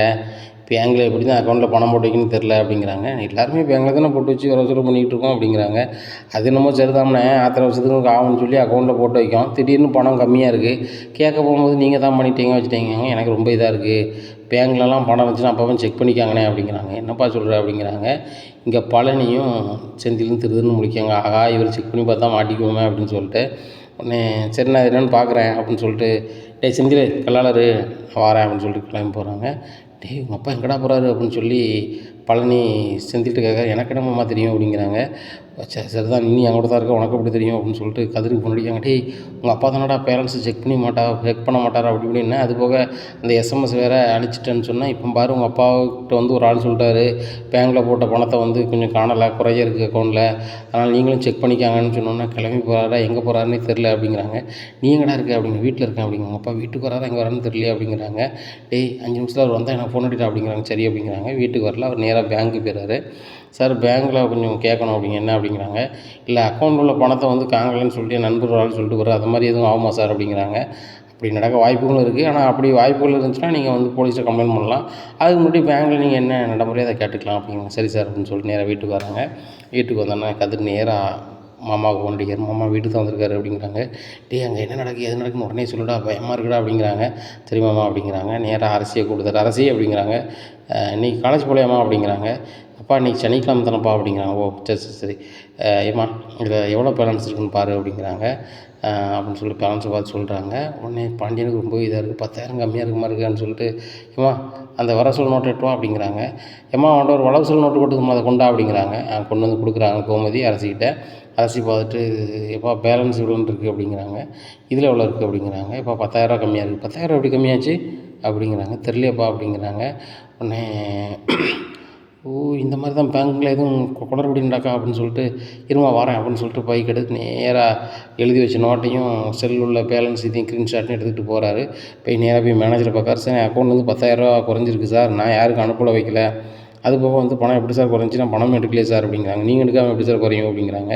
பேங்கில் எப்படி தான் அக்கௌண்ட்டில் பணம் போட்டு வைக்கணும்னு தெரில அப்படிங்கிறாங்க. எல்லாருமே பேங்கில் தானே போட்டு வச்சு வர பண்ணிக்கிட்டு இருக்கோம் அப்படிங்கிறாங்க. அது என்னமோ சரிதாம்ண்ணே, ஆத்திர வருஷத்துக்கு ஆகும்னு சொல்லி அக்கௌண்ட்டில் போட்டு வைக்கோம். திடீர்னு பணம் கம்மியாக இருக்குது, கேட்க போகும்போது நீங்கள் தான் பண்ணிட்டீங்க வச்சுட்டீங்க. எனக்கு ரொம்ப இதாக இருக்குது, பேங்க்லலாம் பணம் வச்சுன்னா அப்போ செக் பண்ணிக்காங்கண்ணே அப்படிங்கிறாங்க. என்னப்பா சொல்கிற அப்படிங்கிறாங்க. இங்கே பழனியும் செந்திலும் திருதுன்னு முடிக்காங்க. ஆகா இவர் செக் பண்ணி பார்த்தா மாட்டிக்குவோமே அப்படின்னு சொல்லிட்டு உடனே சரி நான் என்னென்னு பார்க்குறேன் அப்படின்னு சொல்லிட்டு செந்தில் கல்லாளர் வரேன் அப்படின்னு சொல்லிட்டு கிளம்பி போகிறாங்க. உங்கள் அப்பா எங்கடா போகிறாரு அப்படின்னு சொல்லி பழனி செந்தில்கிட்ட கேட்க எனக்கு என்னம்மா தெரியும் அப்படிங்கிறாங்க. சரிதான் நீ அங்கோட தான் இருக்க, உனக்கு எப்படி தெரியும் அப்படின்னு சொல்லிட்டு கதிருக்கு முன்னாடிக்காங்க. உங்கள் அப்பா தானடா பேரண்ட்ஸை செக் பண்ண மாட்டாரா அப்படி இப்படின்னா. அது போக அந்த எஸ்எம்எஸ் வேறு அழிச்சிட்டேன்னு சொன்னால் இப்போ பாரு உங்கள் அப்பாக்கிட்ட வந்து ஒரு ஆள் சொல்லிட்டாரு பேங்கில் போட்ட பணத்தை வந்து கொஞ்சம் காணலை, குறைய இருக்குது அக்கௌண்ட்டில், அதனால் நீங்களும் செக் பண்ணிக்காங்கன்னு சொன்னோன்னா கிளம்பி போகிறாரா எங்கே போகிறாருன்னே தெரில அப்படிங்கிறாங்க. நீ எங்கடா இருக்க அப்படிங்க. வீட்டில் இருக்கேன் அப்படிங்க. உங்கள் அப்பா வீட்டுக்கு வராரா எங்கே வரான்னு தெரியல அப்படிங்கிறாங்க. 5 நிமிஷத்தில் அவர் வந்தால் எனக்கு ஃபோன் அடிட்டா அப்படிங்கிறாங்க. சரி அப்படிங்கிறாங்க. வீட்டுக்கு வரல, அவர் நேராக பேங்க்கு போயிறாரு. சார் பேங்க்கில் கொஞ்சம் கேட்கணும் அப்படிங்க. என்ன அப்படிங்கிறாங்க. இல்லை அக்கௌண்ட் உள்ள பணத்தை வந்து காங்கலன்னு சொல்லிட்டு நண்பர் சொல்லிட்டு வர்றாரு, அது மாதிரி எதுவும் ஆகுமா சார் அப்படிங்கிறாங்க. அப்படி நடக்க வாய்ப்புகளும் இருக்குது. ஆனால் அப்படி வாய்ப்புகள் இருந்துச்சுன்னா நீங்கள் வந்து போலீஸில் கம்ப்ளைண்ட் பண்ணலாம். அதுக்கு முன்னாடி பேங்க்கில் நீங்கள் என்ன நடைமுறையை அதை கேட்டுக்கலாம் அப்படிங்கிறாங்க. சரி சார் அப்படின்னு சொல்லிட்டு நேராக வீட்டுக்கு வராங்க. வீட்டுக்கு வந்தோன்னா கதிர் நேராக மாமாவுக்கு ஃபோன் அடிக்காரு. மாமா வீட்டுக்கு தான் வந்திருக்காரு அப்படிங்கிறாங்க. அங்கே என்ன நடக்குது எது நடக்குன்னு உடனே சொல்லுடா, பயமாக இருக்குடா அப்படிங்கிறாங்க. சரி மாமா அப்படிங்கிறாங்க. நேராக அரசியை கொடுத்தாரு. அரசி அப்படிங்கிறாங்க. இன்றைக்கி காலேஜ் போகலையாம்மா அப்படிங்கிறாங்க. அப்பா இன்றைக்கி சனிக்கிழமை தானப்பா அப்படிங்கிறாங்க. ஓ சரி ஏம்மா இதில் எவ்வளோ பேலன்ஸ் இருக்குன்னு பாரு அப்படிங்கிறாங்க. அப்படின்னு சொல்லி பேலன்ஸை பார்த்து சொல்கிறாங்க. உடனே பாண்டியனுக்கு ரொம்ப இதாக இருக்குது, 10,000 கம்மியாக இருக்க மாதிரி இருக்கான்னு சொல்லிட்டு ஏம்மா அந்த வரசொல் நோட்டு எட்டுவா அப்படிங்கிறாங்க. ஏம்மா அவன்கிட்ட ஒரு வளவு நோட்டு போட்டு அதை கொண்டா அப்படிங்கிறாங்க. கொண்டு வந்து கொடுக்குறாங்க கோமதி அரசிக்கிட்ட. அரசி பார்த்துட்டு எப்போ பேலன்ஸ் இவ்வளோன்னு இருக்குது அப்படிங்கிறாங்க. இதில் எவ்வளோ இருக்குது அப்படிங்கிறாங்க. இப்போ 10,000 கம்மியாக இருக்குது. 10,000 எப்படி கம்மியாச்சு அப்படிங்கிறாங்க. தெரியலையப்பா அப்படிங்கிறாங்க. உடனே இந்த மாதிரி தான் பேங்க்கில் எதுவும் குளறுபடிண்டாக்கா அப்படின்னு சொல்லிட்டு இருமா வரேன் அப்படின்னு சொல்லிட்டு பைக் எடுத்து நேராக எழுதி வச்ச நோட்டையும் செல்லுள்ள பேலன்ஸ் இதையும் ஸ்க்ரீன்ஷாட்னு எடுத்துகிட்டு போகிறாரு. போய் நேராக போய் மேனேஜரை பார்க்காரு. சார் என் அக்கௌண்ட்லேருந்து 10,000 குறைஞ்சிருக்கு சார், நான் யாருக்கும் அனுப்பல வைக்கல, அது போக வந்து பணம் எப்படி சார் குறைஞ்சி, நான் பணம் எடுக்கலையே சார் அப்படிங்கிறாங்க. நீங்கள் எடுக்காமல் எப்படி சார் குறையும் அப்படிங்கிறாங்க.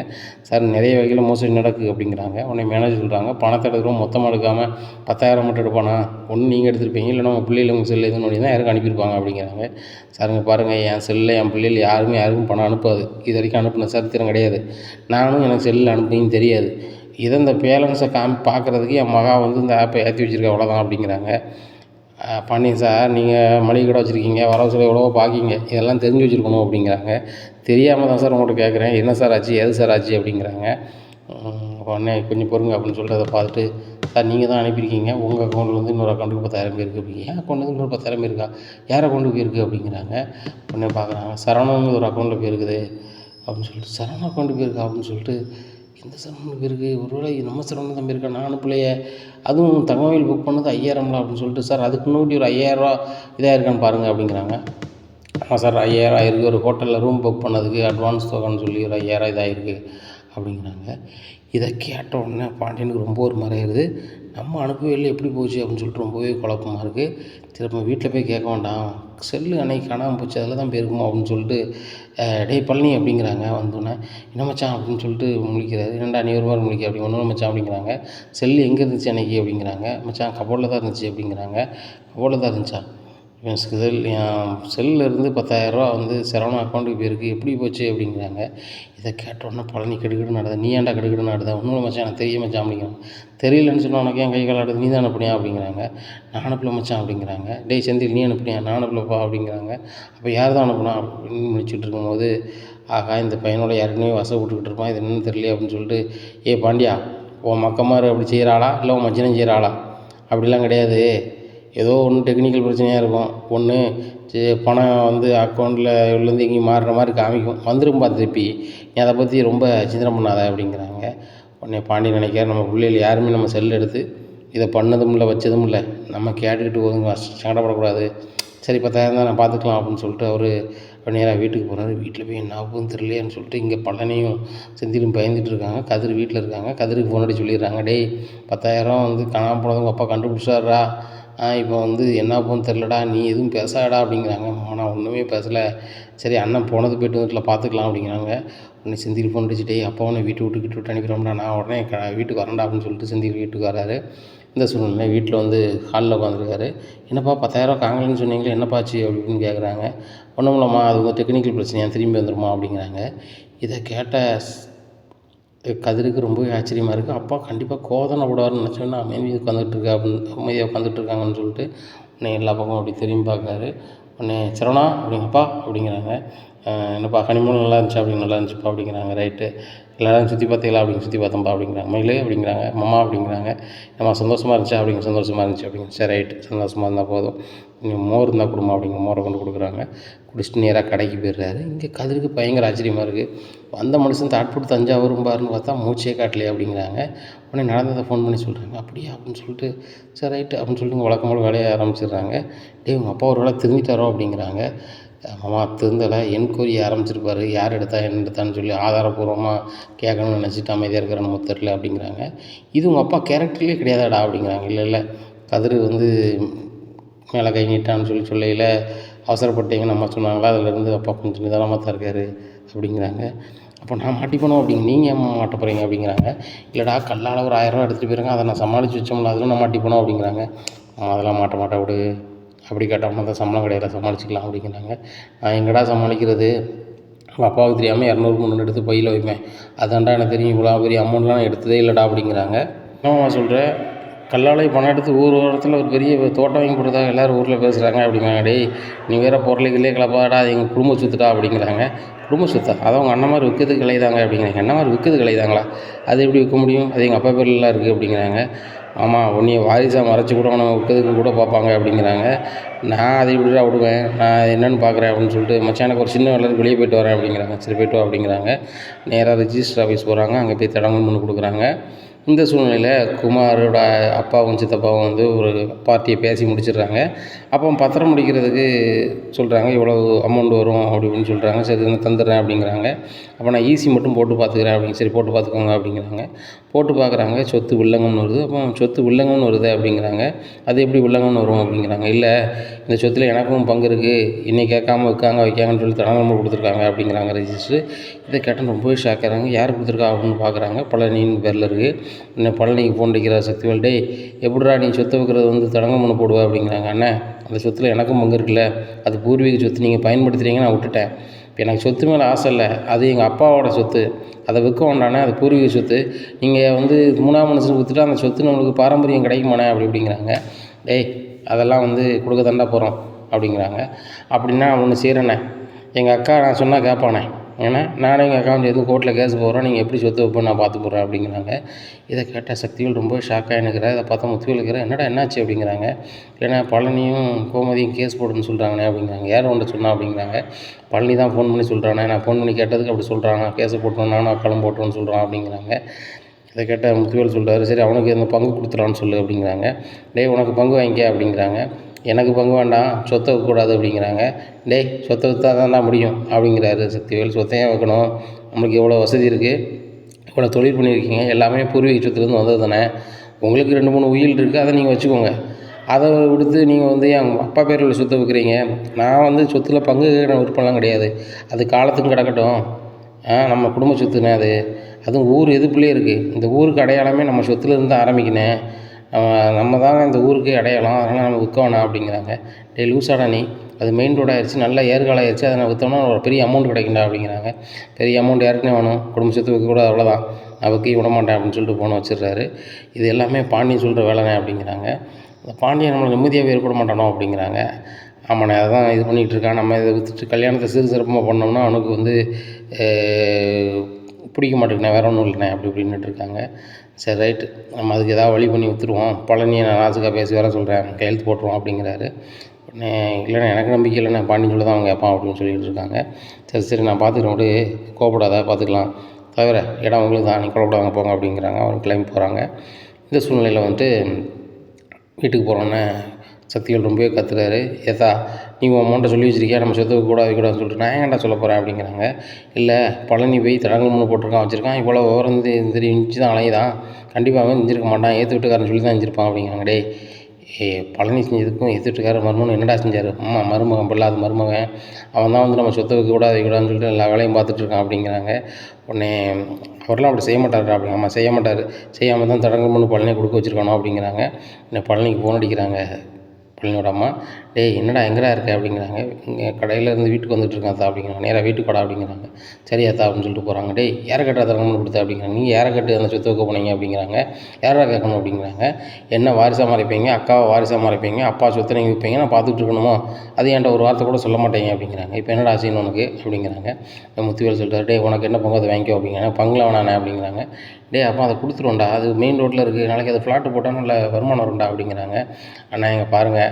சார் நிறைய வகையில் மோசடி நடக்குது அப்படிங்கிறாங்க. உடனே மேனேஜர் சொல்கிறாங்க பணத்தை எடுக்கிறோம் மொத்தமாக எடுக்காமல் 10,000 மட்டும் எடுப்பானா, ஒன்று நீங்கள் எடுத்துருப்பீங்க, இல்லைனா உங்கள் பிள்ளைகள் உங்கள் செல்லு எதுன்னு தான் யாருக்கும் அனுப்பியிருப்பாங்க அப்படிங்கிறாங்க. சாருங்க பாருங்கள் என் செல்லில் என் பிள்ளைகள் யாருக்கும் பணம் அனுப்பாது, இது வரைக்கும் அனுப்பின சரித்திரம் கிடையாது, நானும் எனக்கு செல்லில் அனுப்பியும் தெரியாது, இதை இந்த பேலன்ஸை பார்க்குறதுக்கு என் மகா வந்து இந்த ஆப்பை ஏற்றி வச்சுருக்க அவ்வளோதான் அப்படிங்கிறாங்க. பாண்டியன் சார் நீங்கள் மளிகை கடை வச்சுருக்கீங்க, வரவு செலவு எவ்வளவோ பார்க்கிங்க, இதெல்லாம் தெரிஞ்சு வச்சுருக்கணும் அப்படிங்கிறாங்க. தெரியாமல் தான் சார் உங்கள்கிட்ட கேட்குறேன், என்ன சார் ஆச்சு எது சார் ஆச்சு அப்படிங்கிறாங்க. உடனே கொஞ்சம் பொறுங்க அப்படின்னு சொல்லிட்டு அதை பார்த்துட்டு சார் நீங்கள் தான் அனுப்பியிருக்கீங்க, உங்கள் அக்கௌண்ட்லேருந்து இன்னொரு அக்கௌண்ட்டுக்கு 10,000 போயிருக்கு அப்படிங்க. என் அக்கௌண்ட்லேருந்து இன்னொரு 10,000 இருக்கா, யார் அக்கௌண்ட்டுக்கு போயிருக்கு அப்படிங்கிறாங்க. உடனே பார்க்குறாங்க சரவணன் ஒரு அக்கௌண்ட்டில் போயிருக்குது அப்படின்னு சொல்லிட்டு. சரவணன் அக்கௌண்ட்டுக்கு போயிருக்கா அப்படின்னு சொல்லிட்டு, எந்த சரவணனுக்கு இருக்குது, ஒருவேளை நம்ம சரவணன் தம்பி இருக்கா, நான் அனுப்பலையே, அதுவும் தங்கமயில் புக் பண்ணது 5,000 அப்படின்னு சொல்லிட்டு, சார் அதுக்கு முன்னாடி ஒரு 5,000 இதாக இருக்கான்னு பாருங்கள் அப்படிங்கிறாங்க. ஆமாம் சார் 5,000 ஆயிருக்கு, ஒரு ஹோட்டலில் ரூம் புக் பண்ணதுக்கு அட்வான்ஸ் தொகைன்னு சொல்லி ஒரு 5,000 இதாகிருக்கு அப்படிங்கிறாங்க. இதை கேட்ட உடனே பாண்டியனுக்கு ரொம்ப ஒரு மாதிரி ஆயிடுது. நம்ம அனுப்பவே இல்லை, எப்படி போச்சு அப்படின்னு சொல்லிட்டு ரொம்பவே குழப்பமாக இருக்குது. சரி நம்ம வீட்டில் போய் கேட்க வேண்டாம், செல்லு அன்னைக்கு காணாமல் போச்சு, அதில் தான் போயிருக்குமோ அப்படின்னு சொல்லிட்டு டேய் பழனி அப்படிங்கிறாங்க. வந்தோடனே என்ன மச்சான் அப்படின்னு சொல்லிட்டு முழிக்கிறாரு. என்னடா நீ ஒரு மாதிரி முழிக்க அப்படி ஒன்றும் மச்சான் அப்படிங்கிறாங்க. செல்லு எங்கே இருந்துச்சு அன்னைக்கு அப்படிங்கிறாங்க. மச்சான் கபோர்டில் தான் இருந்துச்சு அப்படிங்கிறாங்க. கபோர்டில் தான் இருந்துச்சா? என் செல்லில் இருந்து 10,000 வந்து சரவணா அக்கௌண்ட்டுக்கு போயிருக்கு, எப்படி போச்சு அப்படிங்கிறாங்க. இதை கேட்டோடனே பழனி கெடுக்கிட்டு நடந்தா. நீ ஏன்டா கெடுக்கிட்டு நடந்தா? ஒன்றும் மச்சான் எனக்கு தெரிய மச்சான் அப்படிங்கிறாங்க. தெரியலன்னு சொன்னால் உனக்கு ஏன் கை கால் ஆடுது, நீ தான் அனுப்புனியா அப்படிங்கிறாங்க. நான் அனுப்பல மச்சான் அப்படிங்கிறாங்க. டேய் செந்தில் நீ அனுப்புனியா? நான் அனுப்பலப்பா அப்படிங்கிறாங்க. அப்போ யார் தான் அனுப்புனா அப்படின்னு முடிச்சுட்டு இருக்கும்போது, ஆகா இந்த பையனோட யாருக்குமே வசப்பட்டுக்கிட்டு இருப்பான், இது என்னன்னு தெரியல அப்படின்னு சொல்லிட்டு, ஏ பாண்டியா உன் மக்கமாரு அப்படி செய்கிறாளா இல்லை உன் மச்சினம் செய்கிறாளா? அப்படிலாம் கிடையாது, ஏதோ ஒன்று டெக்னிக்கல் பிரச்சனையாக இருக்கும். ஒன்று பணம் வந்து அக்கௌண்ட்டில் உள்ளேருந்து எங்கேயும் மாறுற மாதிரி காமிக்கும், வந்துரும்பா திருப்பி, நீ அதை பற்றி ரொம்ப சிந்தனை பண்ணாத அப்படிங்கிறாங்க. உடனே பாண்டியன் நினைக்கிறார், நம்ம பிள்ளைகள் யாருமே நம்ம செல் எடுத்து இதை பண்ணதும் இல்லை வச்சதும் இல்லை, நம்ம கேட்டுக்கிட்டு ஒதுங்க சங்கடப்படக்கூடாது, சரி 10,000 தான் நான் பார்த்துக்கலாம் அப்படின்னு சொல்லிட்டு அவர் நேராக வீட்டுக்கு போகிறாரு. வீட்டில் போய் என்ன ஆகுதுன்னு தெரியலையேன்னு சொல்லிட்டு இங்கே பழனியும் செந்திலும் பயந்துட்டு இருக்காங்க. கதிர் வீட்டில் இருக்காங்க. கதிருக்கு ஃபோன் அடிச்சு சொல்லிடுறாங்க, டேய் 10,000 வந்து காணாமல் போனது உங்கள் அப்பா கண்டுபிடிச்சாரா, இப்போ வந்து என்ன ஆகும்னு தெரிலடா, நீ எதுவும் பேசாடா அப்படிங்கிறாங்க. நான் ஒன்றுமே பேசலை, சரி அண்ணன் போனது போய்ட்டு வந்துட்டுல பார்த்துக்கலாம் அப்படிங்கிறாங்க. உடனே செந்தில் ஃபோன் அடிச்சுட்டே அப்பா உடனே வீட்டு விட்டு அனுப்பிடுவோம்டா, நான் உடனே வீட்டுக்கு வரேன்டா அப்படின்னு சொல்லிட்டு செந்தில் வீட்டுக்கு வராரு. இந்த சூழ்நிலை வீட்டில் வந்து ஹாலில் உட்காந்துருக்காரு. என்னப்பா 10,000 காங்கலன்னு சொன்னீங்களே என்னப்பாச்சு அப்படின்னு கேட்குறாங்க. ஒன்றும் இல்லைம்மா, அது வந்து டெக்னிக்கல் பிரச்சனையாக திரும்பி வந்துடுமா அப்படிங்கிறாங்க. இதை கேட்ட கதிருக்கு ரொம்பவே ஆச்சரியமாக இருக்குது. அப்பா கண்டிப்பாக கோதனை விடுவார்னு நினச்சோன்னா அமைதியாக உட்காந்துட்ருக்கா அப்படின்னு அமைதியாக உட்காந்துட்ருக்காங்கன்னு சொல்லிட்டு உடனே எல்லா பக்கமும் அப்படி திரும்பி பார்க்குறாரு. உடனே சரவணா அப்படிங்கப்பா அப்படிங்கிறாங்க. என்னப்பா ஹனிமூன் நல்லா இருந்துச்சா அப்படின்னு, நல்லா இருந்துச்சுப்பா அப்படிங்கிறாங்க. ரைட்டு எல்லோரும் சுற்றி பார்த்தீங்களா அப்படின்னு, சுற்றி பார்த்தோம்ப்பா அப்படிங்கிறாங்க. மயிலே அப்படிங்கிறாங்க. மாமா அப்படிங்கிறாங்க. நம்ம சந்தோஷமாக இருந்துச்சா அப்படிங்க, சந்தோஷமாக இருந்துச்சு அப்படிங்க. சரி ரைட்டு சந்தோஷமாக இருந்தால் போதும், நீங்கள் மோர் இருந்தால் கொடுமா அப்படிங்க. மோரை கொண்டு கொடுக்குறாங்க. குடிச்சிட்டு நேராக கடைக்கு போயிடுறாரு. இங்கே கதிருக்கு பயங்கர ஆச்சரியமாக இருக்குது. வந்த மனுஷன் தாட்புட்டு தஞ்சாவூரும் பாருன்னு பார்த்தா மூச்சே காட்டலையே அப்படிங்கிறாங்க. உடனே நடந்ததை ஃபோன் பண்ணி சொல்கிறாங்க. அப்படியா அப்படின்னு சொல்லிட்டு சரி ரைட்டு அப்படின்னு சொல்லிட்டு வழக்கம் போல் வேலையை ஆரம்பிச்சிடுறாங்க. டேய் உங்கள் அப்பா ஒரு வேளை திருந்திட்டாரோ அப்படிங்கிறாங்க. மாமா திருந்தலை, என்கொயரி ஆரம்பிச்சிருப்பார், யார் எடுத்தா என்ன எடுத்தான்னு சொல்லி ஆதாரப்பூர்வமாக கேட்கணும்னு நினச்சிட்டு அமைதியாக இருக்கிற நம்ம தெரில அப்படிங்கிறாங்க. இது உங்கள் அப்பா கேரக்டர்லேயே கிடையாதாடா அப்படிங்கிறாங்க. இல்லை கதிர் வந்து மேலே கை நீட்டான்னு சொல்லையில் அவசரப்பட்டீங்கன்னு அம்மா சொன்னாங்களா, அதிலேருந்து அப்பா கொஞ்சம் நிதானமாக தான் இருக்கார் அப்படிங்கிறாங்க. அப்போ நான் மாட்டிப்பணும் அப்படிங்க, நீங்கள் ஏன் மாட்ட போகிறீங்க அப்படிங்கிறாங்க. இல்லைடா கல்லால் ஒரு 1000 ரூபா எடுத்துகிட்டு போயிருங்க, அதை நான் சமாளித்து வச்சோம்ல, அதில் நான் மாட்டிப்பணும் அப்படிங்கிறாங்க. அதெல்லாம் மாட்ட விடு, அப்படி கேட்டோம்னா தான் சம்பளம் கிடையாது, சமாளிச்சிக்கலாம் அப்படிங்கிறாங்க. நான் எங்கடா சமாளிக்கிறது, உங்கள் அப்பாவுக்கு தெரியாமல் 200 300 எடுத்து பையில் வைப்பேன், அதான்டா எனக்கு தெரியும், இவ்வளோ பெரிய அமௌண்ட்லாம் நான் எடுத்ததே இல்லைடா அப்படிங்கிறாங்க. என்னம்மா சொல்கிறேன், கல்லாலே பணம் எடுத்து ஊர் ஓரத்தில் ஒரு பெரிய தோட்டம் வாங்கி கொடுத்தா எல்லோரும் ஊரில் பேசுகிறாங்க அப்படிங்கிறாங்க. டேய் நீ வேறு பொருளைகளே கிளப்பாடா, அது எங்கள் குடும்ப சொத்துடா அப்படிங்கிறாங்க. குடும்ப சொத்தா, அதை அவங்க அண்ணன் மாதிரி விற்கிறது கலைதாங்க அப்படிங்கிறாங்க. என்ன மாதிரி விற்கிறது கலைதாங்களா, அது எப்படி விற்க முடியும், அது எங்கள் அப்பா பேர்லாம் இருக்குது அப்படிங்கிறாங்க. ஆமாம் உன்னைய வாரிசாக மறைச்சி கூட உனக்கு விற்கிறதுக்கு கூட பார்ப்பாங்க அப்படிங்கிறாங்க. நான் அதை இப்படிதான் விடுவேன், நான் என்னென்னு பார்க்குறேன் அப்படின்னு சொல்லிட்டு மச்சான் எனக்கு ஒரு சின்ன வேலைக்கு வெளியே போய்ட்டு வரேன் அப்படிங்கிறாங்க. சரி போய்ட்டு வா அப்படிங்கிறாங்க. நேராக ரெஜிஸ்டர் ஆஃபீஸ் போகிறாங்க. அங்கே போய் தடங்கல் பண்ணி கொடுக்குறாங்க. இந்த சூழ்நிலையில் குமாரோட அப்பாவும் சித்தப்பாவும் வந்து ஒரு பார்ட்டியை பேசி முடிச்சிடுறாங்க. அப்போ பத்திரம் முடிக்கிறதுக்கு சொல்கிறாங்க, இவ்வளோ அமௌண்ட் வரும் அப்படி இப்படின்னு சொல்கிறாங்க. சரி நான் தந்துடுறேன் அப்படிங்கிறாங்க. அப்போ நான் ஈசி மட்டும் போட்டு பார்த்துக்கிறேன் அப்படிங்க. சரி போட்டு பார்த்துக்கோங்க அப்படிங்கிறாங்க. போட்டு பார்க்குறாங்க, சொத்து வில்லங்கம்னு வருது. அப்போ சொத்து வில்லங்கம்னு வருது அப்படிங்கிறாங்க. அது எப்படி வில்லங்கம்னு வரும் அப்படிங்கிறாங்க. இல்லை இந்த சொத்தில் எனக்கும் பங்கு இருக்குது, இன்னைக்கு கேட்காம வைக்காங்கன்னு சொல்லி தடங்கல் கொடுத்துருக்காங்க அப்படிங்கிறாங்க ரெஜிஸ்டர். இதை கேட்டால் ரொம்பவே ஷாக்காகிறாங்க. யார் கொடுத்துருக்கா அப்படின்னு பார்க்குறாங்க. பழனின்னு பேரில் இருக்குது. இன்னும் பழனிக்கு ஃபோன் அடிக்கிறார் சக்திவேல். டேய் எப்படிடா நீ சொத்தை வைக்கிறது வந்து தடங்கம் பண்ண போடுவா அப்படிங்கிறாங்க. அண்ணன் அந்த சொத்தில் எனக்கும் பங்கு இருக்குல்ல, அது பூர்வீக சொத்து, நீங்கள் பயன்படுத்துகிறீங்க, நான் விட்டுட்டேன். இப்போ எனக்கு சொத்து மேலே ஆசை இல்லை, அது எங்கள் அப்பாவோட சொத்து, அதை விற்க வேண்டானே, அது பூர்வீக சொத்து, நீங்கள் வந்து 3ஆம் மனுஷனுக்கு விற்றுட்டா அந்த சொத்து நம்மளுக்கு பாரம்பரியம் கிடைக்குமாண்ணே அப்படி அப்படிங்கிறாங்க. டேய் அதெல்லாம் வந்து கொடுக்க தாண்டா போகிறோம் அப்படிங்கிறாங்க. அப்படின்னா ஒன்று செய்கிறேண்ணே, எங்கள் அக்கா நான் சொன்னால் கேட்பானே, ஏன்னா நானும் எங்கள் அக்காவும் சேர்ந்து கோர்ட்டில் கேஸ் போகிறோம், நீங்கள் எப்படி சொத்து வைப்போம் நான் பார்த்து போகிறேன் அப்படிங்கிறாங்க. இதை கேட்டால் சக்திவேல் ரொம்ப ஷாக்காக இருக்கிறார். இதை பார்த்தா முத்துவேல் இருக்கிறார். என்னடா என்னாச்சு அப்படிங்கிறாங்க. ஏன்னா பழனியும் கோமதியும் கேஸ் போடுன்னு சொல்கிறாங்கண்ணே அப்படிங்கிறாங்க. யார் ஒன்று சொன்னா அப்படிங்கிறாங்க. பழனி தான் ஃபோன் பண்ணி சொல்கிறானே, நான் ஃபோன் பண்ணி கேட்டதுக்கு அப்படி சொல்கிறாங்க, கேஸை போட்டோம் நானும் அக்காலும் போட்டோன்னு சொல்கிறான் அப்படிங்கிறாங்க. இதை கேட்டால் முத்துவேல் சொல்கிறாரு, சரி அவனுக்கு இந்த பங்கு கொடுத்துறான்னு சொல்லு அப்படிங்கிறாங்க. டேய் உனக்கு பங்கு வாங்கிக்க அப்படிங்கிறாங்க. எனக்கு பங்கு வேண்டாம், சொத்தை வைக்கக்கூடாது அப்படிங்கிறாங்க. டேய் சொத்தை விற்றா தான் முடியும் அப்படிங்கிறாரு சக்திவேல். சொத்தையும் வைக்கணும், நம்மளுக்கு எவ்வளோ வசதி இருக்குது, இவ்வளோ தொழில் பண்ணியிருக்கீங்க, எல்லாமே பூர்வீக சொத்துலேருந்து வந்தது தானே. உங்களுக்கு 2, 3 உயில் இருக்குது, அதை நீங்கள் வச்சுக்கோங்க. அதை விடுத்து நீங்கள் வந்து என் அப்பா பேரில் உள்ள சொத்தை விற்கிறீங்க. நான் வந்து சொத்தில் பங்கு விருப்பம்லாம் கிடையாது. அது காலத்துக்கும் கிடக்கட்டும். நம்ம குடும்ப சொத்துண்ணே அது. அதுவும் ஊர் எதிர்ப்புலேயே இருக்குது. இந்த ஊருக்கு அடையாளமே நம்ம சொத்துலேருந்து தான் ஆரம்பிக்கணும். நம்ம தாங்க இந்த ஊருக்கு அடையாளம், அதனால் நம்ம விற்க வேணாம் அப்படிங்கிறாங்க. டேய் லூசாடா நீ, அது மெயின் ரோடு ஆயிடுச்சு, நல்லா ஏற்காலம் ஆயிடுச்சு, அதை நான் விற்றோம்னா ஒரு பெரிய அமௌண்ட் கிடைக்கும்டா அப்படிங்கிறாங்க. பெரிய அமௌண்ட் யாருக்குன்னே வேணும், குடும்ப சொத்து விற்கக்கூடாது, அவ்வளோதான், நான் விற்க விட மாட்டேன் அப்படின்னு சொல்லிட்டு ஃபோனை வச்சிடுறாரு. இது எல்லாமே பாண்டியன் சொல்கிற வேலைண்ணே அப்படிங்கிறாங்க. அந்த பாண்டியன் நம்மளை நிம்மதியாகவே இருக்க மாட்டானோ அப்படிங்கிறாங்க. ஆமாண்ணே, அதான் இது பண்ணிகிட்டு இருக்கான். நம்ம இதை விற்றுட்டு கல்யாணத்தை சிறப்பாக பண்ணோம்னா அவனுக்கு வந்து பிடிக்க மாட்டேங்குண்ணே, வேறு ஒன்றும் இல்லைண்ணே அப்படி இப்படின்னுட்டு இருக்காங்க. சரி ரைட்டு, நம்ம அதுக்கு ஏதாவது வழி பண்ணி விற்றுருவோம், பழனியை நான் நாசுக்காக பேசி வர சொல்கிறேன், கையெழுத்து போட்டுருவோம் அப்படிங்கிறாரு. உடனே இல்லைண்ணே எனக்கு நம்பிக்கை இல்லைண்ணே, பாண்டியன் சொல்ல தான் அவங்க கேட்பான் அப்படின்னு சொல்லிட்டு இருக்காங்க. சரி நான் பார்த்துக்கிறேன் விடு, கோவப்படாத, பார்த்துக்கலாம், தவிர இடம் உங்களுக்கு தான், நீ கோவப்படாதவங்க போங்க அப்படிங்கிறாங்க. அவங்க கிளம்பி போகிறாங்க. இந்த சூழ்நிலையில் வந்துட்டு வீட்டுக்கு போகிறோன்னே சக்திவேல் ரொம்பவே கத்துறாரு. ஏதா நீ உன் அமௌண்ட்டை சொல்லி வச்சிருக்கியா, நம்ம சொத்தை கூட வைக்கூடாதுன்னு சொல்லிட்டு நான் ஏன்டா சொல்ல போகிறேன் அப்படிங்கிறாங்க. இல்லை பழனி போய் தடங்கல் போட்டிருக்கான் வச்சுருக்கான், இவ்வளோ விவரம் தெரிஞ்சு தான் அலையுதான், கண்டிப்பாக அவன் செஞ்சிருக்க மாட்டான், ஏற்று வீட்டுக்காரன் சொல்லி தான் செஞ்சிருப்பான் அப்படிங்கிறாங்க. டேய் பழனி செஞ்சதுக்கும் ஏற்று வீட்டுக்காரர் மருமகன் என்னடா செஞ்சார்? மருமகன் பிள்ளாத மருமகன், அவன் தான் வந்து நம்ம சொத்தை வைக்கக்கூடாது வைக்கூடாதுன்னு சொல்லிட்டு எல்லா வேலையும் பார்த்துட்ருக்கான் அப்படிங்கிறாங்க. உடனே அவரெல்லாம் அப்படி செய்ய மாட்டார் அப்படி. ஆமாம் செய்ய மாட்டார், செய்யாமல் தான் தடங்கல் பழனியை கொடுக்க வச்சுருக்கானோ அப்படிங்கிறாங்க. உடனே பழனிக்கு ஃபோன் அடிக்கிறாங்க பழனியோட அம்மா. டேய் என்னடா எங்கடா இருக்க அப்படிங்கிறாங்க. இங்கே கடையிலேருந்து வீட்டுக்கு வந்துட்டுருக்கான் அத்தா அப்படிங்கிறாங்க. நேராக வீட்டுக்கு வாடா அப்படிங்கிறாங்க. சரி அத்தா அப்படின்னு சொல்லிட்டு போகிறாங்க. டேய் யாரை கட்டுறா தரங்கன்னு கொடுத்த அப்படிங்கிறாங்க. நீங்கள் யாரை கட்டு அந்த சொத்து வைக்க போனீங்க அப்படிங்கிறாங்க. யாரா கேட்கணும் அப்படிங்கிறாங்க. என்ன வாரிசாக மறைப்பீங்க, அக்காவை வாரிசாக மறைப்பீங்க, அப்பா சொத்தை நீங்கள் விற்பீங்க, நான் பார்த்துட்டு இருக்கணுமோ, அது என்கிட்ட ஒரு வார்த்தை கூட சொல்ல மாட்டேங்க அப்படிங்கிறாங்க. இப்போ என்னடா ஆசைன்னு உனக்கு அப்படிங்கிறாங்க. முத்துவேல் சொல்லிட்டாரு. டேய் உனக்கு என்ன பங்கு அதை வாங்கிக்கோ அப்படிங்கிறாங்க. பங்கில் வேணாண்ணே அப்படிங்கிறாங்க. டேய் அப்போ அதை கொடுத்துருவோண்டா, அது மெயின் ரோட்டில் இருக்குது, நாளைக்கு அது ஃப்ளாட்டு போட்டால் நல்ல வருமானம் வரும்டா அப்படிங்கிறாங்க. அண்ணா இங்கே பாருங்கள்,